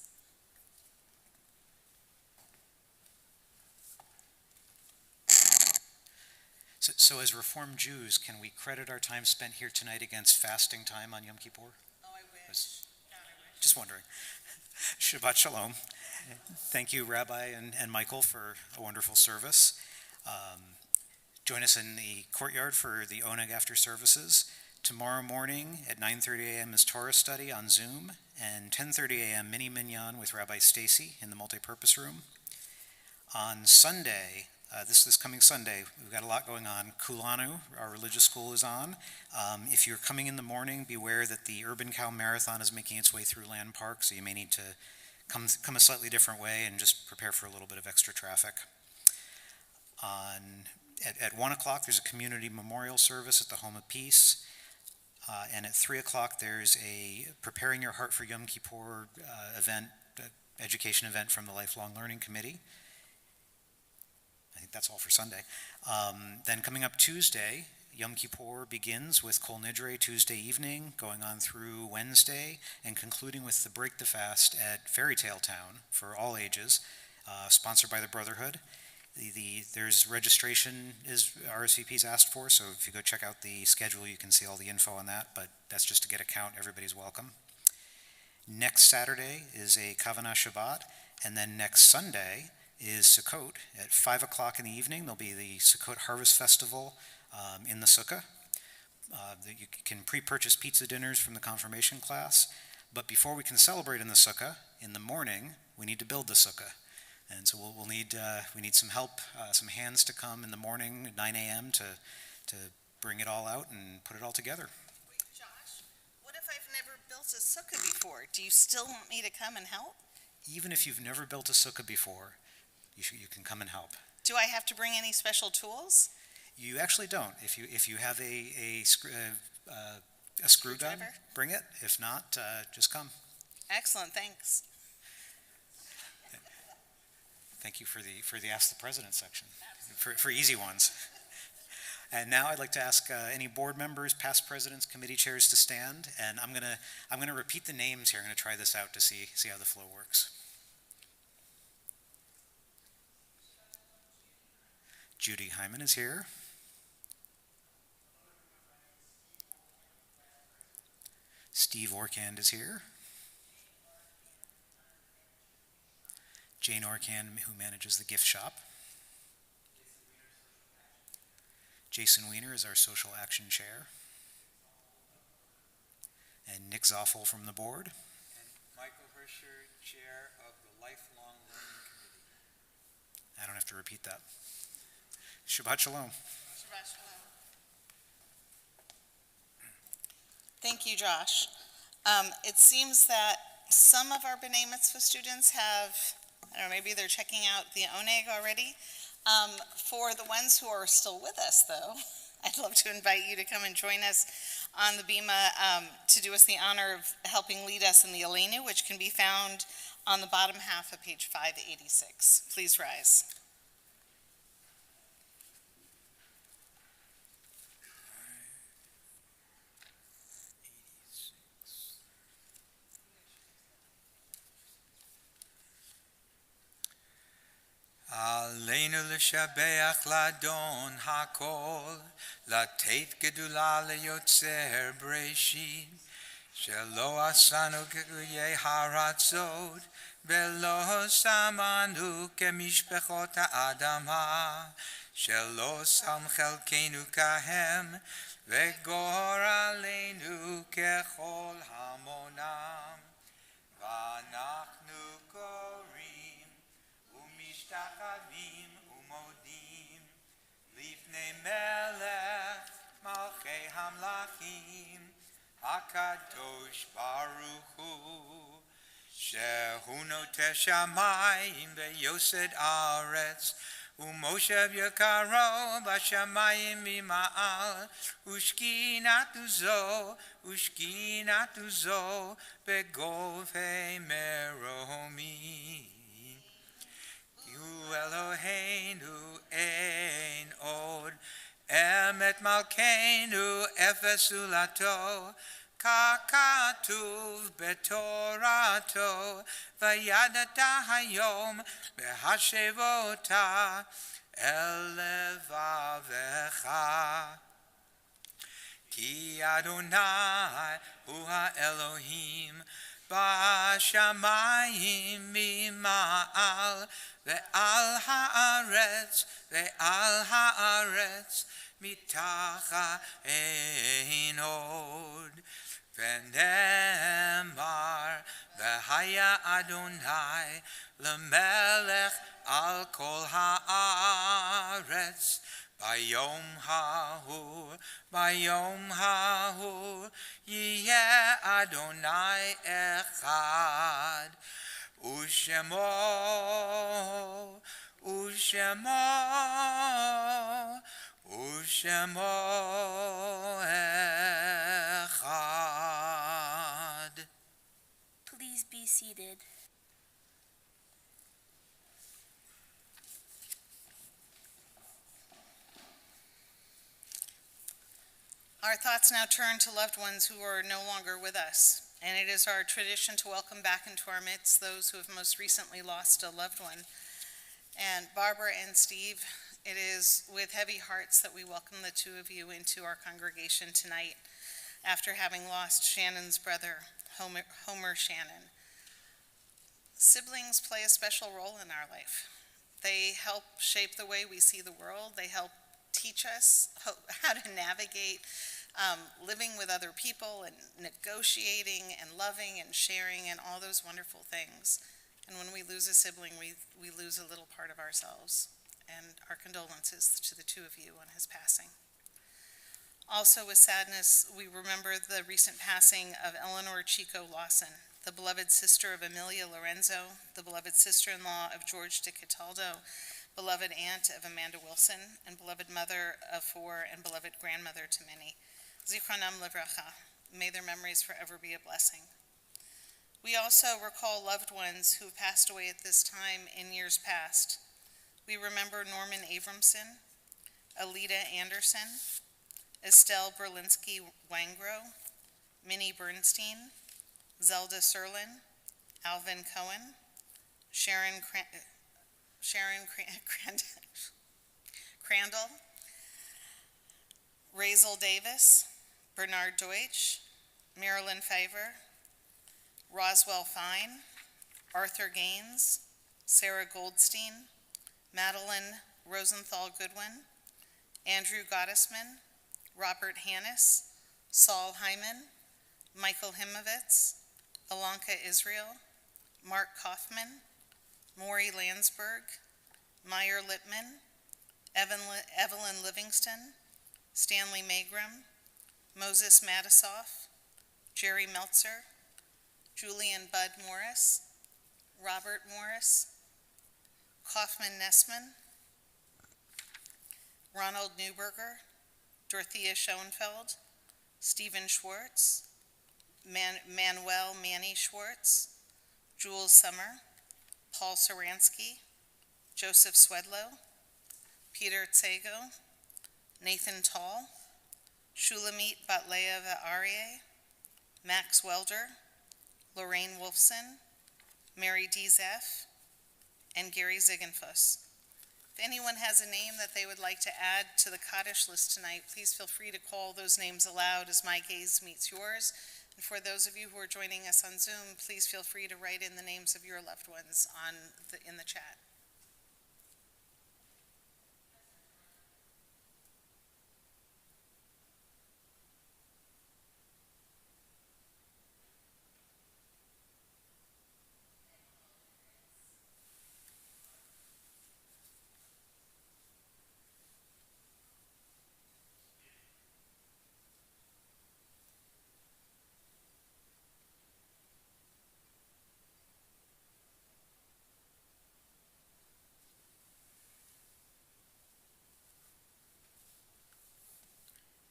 So as Reformed Jews, can we credit our time spent here tonight against fasting time on Yom Kippur? Oh, I wish. Just wondering. Shabbat Shalom. Thank you, Rabbi and Michael, for a wonderful service. Join us in the courtyard for the Oneg after services. Tomorrow morning at 9:30 a.m. is Torah study on Zoom, and 10:30 a.m. mini minyan with Rabbi Stacy in the multipurpose room. On Sunday, this coming Sunday, we've got a lot going on. Kulanu, our religious school, is on. If you're coming in the morning, beware that the Urban Cow Marathon is making its way through Land Park, so you may need to come a slightly different way and just prepare for a little bit of extra traffic. At 1 o'clock, there's a community memorial service at the Home of Peace. And at 3 o'clock, there's a Preparing Your Heart for Yom Kippur event, education event from the Lifelong Learning Committee. I think that's all for Sunday. Then coming up Tuesday, Yom Kippur begins with Kol Nidre Tuesday evening, going on through Wednesday, and concluding with the Break the Fast at Fairy Tale Town for all ages, sponsored by the Brotherhood. There's registration is RSVP's asked for, so if you go check out the schedule, you can see all the info on that, but that's just to get a count. Everybody's welcome. Next Saturday is a Kavanah Shabbat, and then next Sunday is Sukkot. At 5 o'clock in the evening, there'll be the Sukkot Harvest Festival in the Sukkah. You can pre-purchase pizza dinners from the confirmation class, but before we can celebrate in the Sukkah, in the morning, we need to build the Sukkah. And so we need some help, some hands to come in the morning at 9 a.m. to bring it all out and put it all together. Wait, Josh, what if I've never built a sukkah before? Do you still want me to come and help? even if you've never built a sukkah before, you can come and help. Do I have to bring any special tools? You actually don't. If you have a screw gun, Screwdriver? bring it. If not, just come. Excellent, thanks. Thank you for the Ask the President section, for easy ones. And now I'd like to ask any board members, past presidents, committee chairs to stand, and I'm gonna repeat the names here. I'm gonna try this out to see how the flow works. Judy Hyman is here. Steve Orkand is here. Jane Orkand, who manages the gift shop. Jason Weiner is our social action chair. And Nick Zoffel from the board. And Michael Hersher, chair of the Lifelong Learning Committee. I don't have to repeat that. Shabbat Shalom. Shabbat Shalom. Thank you, Josh. It seems that some of our B'nai Mitzvah students have, I don't know, maybe they're checking out the Oneg already. For the ones who are still with us, though, I'd love to invite you to come and join us on the Bima to do us the honor of helping lead us in the Aleinu, which can be found on the bottom half of page 586. Please rise. Aleinu l'shabeach l'adon hakol, לתת גדולה ליוצר בראשית, שלא עשנו כגויי הרצות, ולא שמנו כמשפחות האדמה, שלא שם חלקנו כהם, וגורלנו ככל המונם. ואנחנו קוראים ומשתחווים ומודים לפני מלך מלכי המלכים הקדוש ברוך הוא, שהוא נוטה שמיים ויוסד ארץ, ומושב יקרו בשמיים ממעל, ושכינתו זו בגובה מרומים. כי הוא אלוהינו אין עוד, אמת מלכנו אפס זולתו, ככתוב בתורתו, וידעת היום בהשבותה אל לבבך. כי אדוני הוא האלוהים בשמיים ממעל, ועל הארץ מתחת אין עוד. ונאמר והיה אדוני למלך על כל הארץ, ביום ההוא יהיה אדוני אחד, ושמו אחד. Please be seated. Our thoughts now turn to loved ones who are no longer with us, and it is our tradition to welcome back into our midst those who have most recently lost a loved one. And Barbara and Steve, it is with heavy hearts that we welcome the two of you into our congregation tonight after having lost Shannon's brother, Homer Shannon. Siblings play a special role in our life. They help shape the way we see the world. They help teach us how to navigate living with other people and negotiating and loving and sharing and all those wonderful things. And when we lose a sibling, we lose a little part of ourselves. And our condolences to the two of you on his passing. Also with sadness, we remember the recent passing of Eleanor Chico Lawson, the beloved sister of Amelia Lorenzo, the beloved sister-in-law of George de Cataldo, beloved aunt of Amanda Wilson, and beloved mother of four and beloved grandmother to many. Zichronam livracha. May their memories forever be a blessing. We also recall loved ones who have passed away at this time in years past. We remember Norman Abramson, Alita Anderson, Estelle Berlinski-Wangro, Minnie Bernstein, Zelda Serlin, Alvin Cohen, Sharon Crandall, Razel Davis, Bernard Deutsch, Marilyn Favor, Roswell Fine, Arthur Gaines, Sarah Goldstein, Madeline Rosenthal Goodwin, Andrew Gottesman, Robert Hannis, Saul Hyman, Michael Himovitz, Alanka Israel, Mark Kaufman, Maury Landsberg, Meyer Lippman, Evelyn Livingston, Stanley Magrum, Moses Matisoff, Jerry Meltzer, Julian Bud Morris, Robert Morris, Kaufman Nessman, Ronald Newberger, Dorothea Schoenfeld, Stephen Schwartz, Manuel Manny Schwartz, Jules Summer, Paul Saransky, Joseph Swedlow, Peter Tsego, Nathan Tall, Shulamit Batleeva Aryeh, Max Welder, Lorraine Wolfson, Mary D. Zeff, and Gary Ziegenfuss. If anyone has a name that they would like to add to the Kaddish list tonight, please feel free to call those names aloud as my gaze meets yours. And for those of you who are joining us on Zoom, please feel free to write in the names of your loved ones in the chat.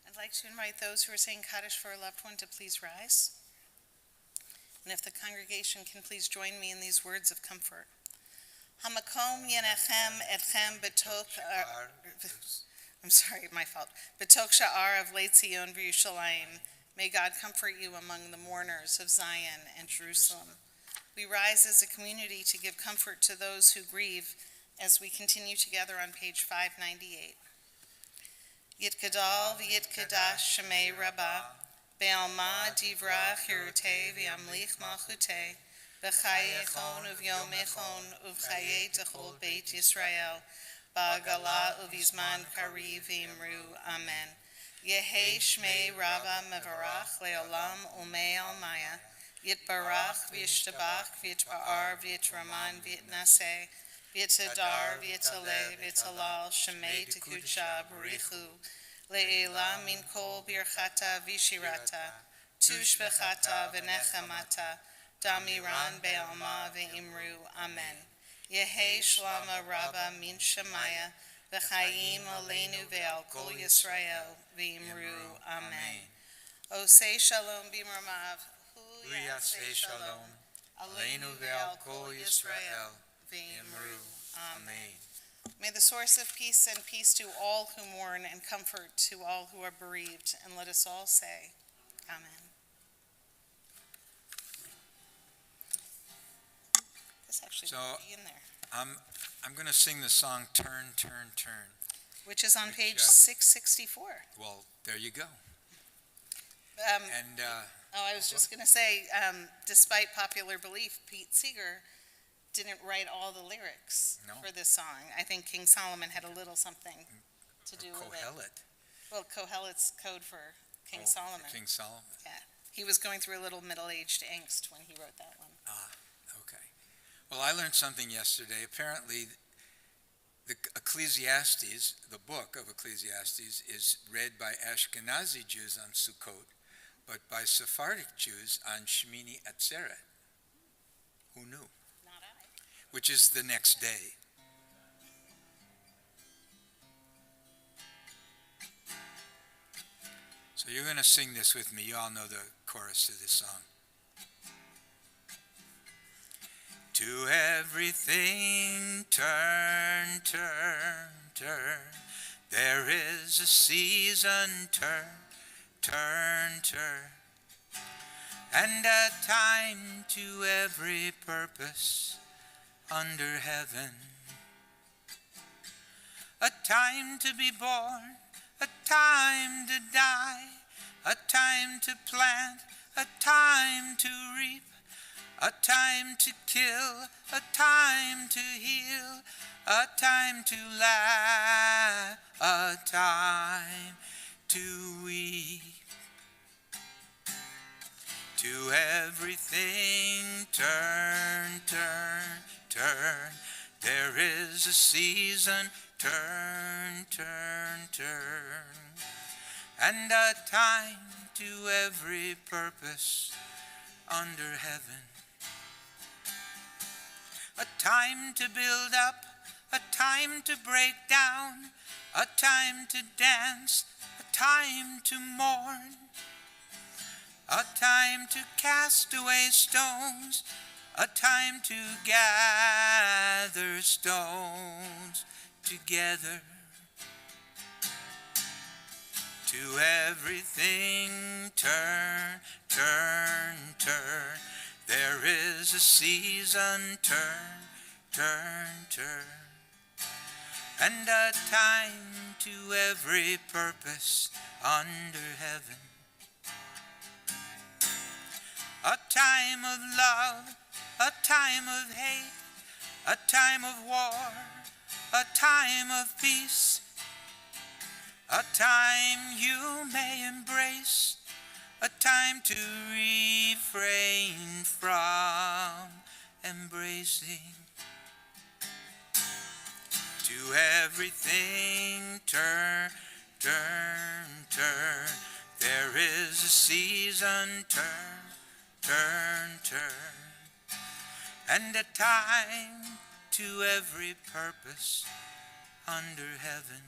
I'd like to invite those who are saying Kaddish for a loved one to please rise. And if the congregation can please join me in these words of comfort. Hamakom yenechem etchem betok, I'm sorry, my fault. Betok sha'ar of Leit Zion v'Yushalayim. May God comfort you among the mourners of Zion and Jerusalem. We rise as a community to give comfort to those who grieve as we continue together on page 598. Yitgadal v'yitkadash shemei Rabba, be'alma divra chirutei v'yamlich malchutei, b'chaye echon uv'yom echon uv'chaye techol beit Yisrael, ba'gala uv'izman kari v'imru, amen. Yehi shmei Rabba mevarach le'olam umei almaya, yitbarach v'yishtabach v'yitba'ar v'yitraman v'yitnaseh, V'yitadar, v'yitaleh, v'yitalal, shemei tekucha, barichu, le'ela min kol birchata v'shirata, tushbechata v'nechamata, damiran be'alma v'imru, amen. Yehi shlama rabba min shemaya, v'chayim aleinu ve'al kol Yisrael, v'imru, amen. Osei shalom b'mramav, hu yasei shalom, aleinu ve'al kol Yisrael, v'imru. Amen. May the source of peace send peace to all who mourn and comfort to all who are bereaved. And let us all say, amen. This actually might be in there. I'm going to sing the song Turn, Turn, Turn. Which is on page 664. Well, there you go. I was just going to say, despite popular belief, Pete Seeger didn't write all the lyrics for this song. I think King Solomon had a little something to do with it. Kohelet. Well, Kohelet's code for King Solomon. For King Solomon. Yeah. He was going through a little middle-aged angst when he wrote that one. Ah, okay. Well, I learned something yesterday. Apparently, the Ecclesiastes, the book of Ecclesiastes, is read by Ashkenazi Jews on Sukkot, but by Sephardic Jews on Shemini Atzeret. Who knew? Not I. Which is the next day. So you're going to sing this with me. You all know the chorus to this song. To everything turn, turn, turn. There is a season, turn, turn, turn. And a time to every purpose under heaven. A time to be born, a time to die, a time to plant, a time to reap, a time to kill, a time to heal, a time to laugh, a time to weep. To everything turn, turn, turn. There is a season, turn, turn, turn. And a time to every purpose under heaven. A time to build up, a time to break down, a time to dance, a time to mourn, a time to cast away stones, a time to gather stones together. To everything turn, turn, turn. There is a season, turn, turn, turn. And a time to every purpose under heaven. A time of love, a time of hate, a time of war, a time of peace, a time you may embrace, a time to refrain from embracing. To everything turn, turn, turn. There is a season, turn, turn, turn. And a time to every purpose under heaven.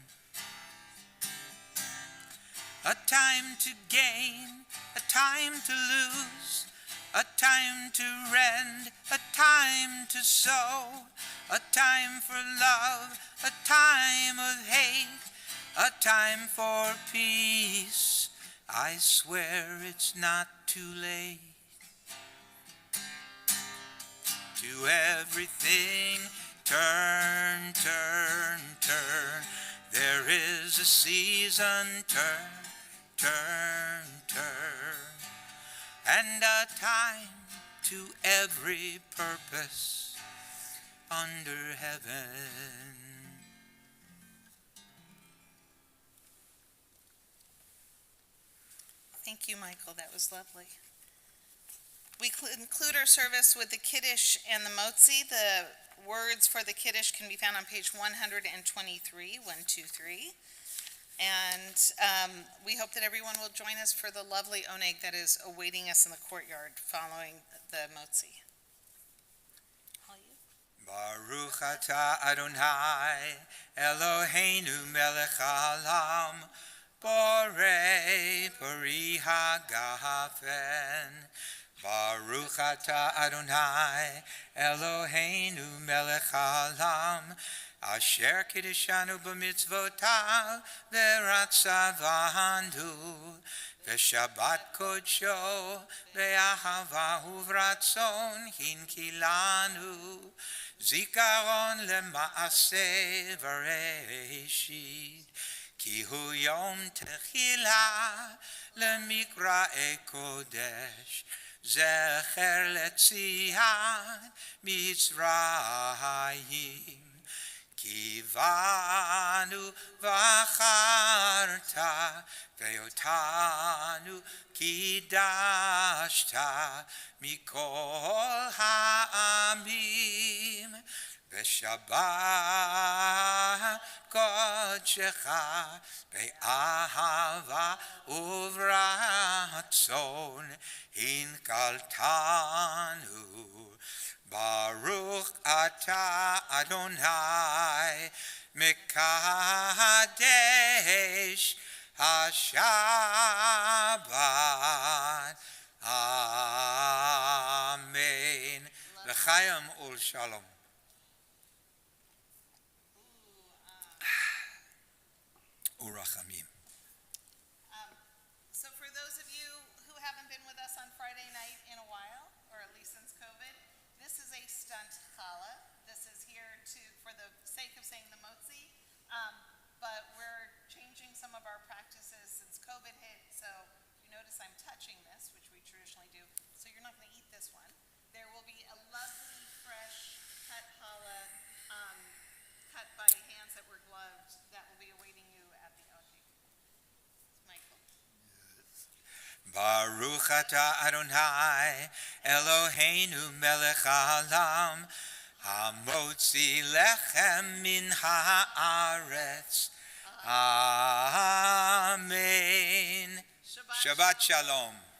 A time to gain, a time to lose, a time to rend, a time to sow, a time for love, a time of hate, a time for peace. I swear it's not too late. To everything turn, turn, turn. There is a season, turn, turn, turn. And a time to every purpose under heaven. Thank you, Michael. That was lovely. We conclude our service with the Kiddush and the Motzi. The words for the Kiddush can be found on page 123, 123. And we hope that everyone will join us for the lovely oneg that is awaiting us in the courtyard following the Motzi. All you. Baruch atah Adonai Eloheinu melech haolam borei pari hagafen. Baruch atah Adonai Eloheinu melech haolam asher kiddushanu b'mitzvotav v'ratzavanu v'shabbat kodsho v'ahava uvratzon hinkilanu zikaron lema'aseh v'reishit ki hu yom techila lemikra'e kodesh zecher letziat mitzrayim Kivanu v'acharta ve'otanu kidashta mikol ha'amim בשבת קודשך באהבה וברצון הנקלתנו ברוך אתה אדוני מקדש השבת אמן לחיים ולשלום. Urachamim. So for those of you who haven't been with us on Friday night in a while, or at least since COVID, this is a stunt challah. This is here for the sake of saying the motzi, but we're changing some of our practices since COVID hit. So you notice I'm touching this, which we traditionally do. So you're not going to eat this one. There will be a lovely, fresh cut challah, cut by hands that were gloved, that will be awaiting you at the Otik. It's Michael. Baruch atah Adonai Eloheinu melech haolam hamotzi lechem min haaretz. Amen. Shabbat shalom.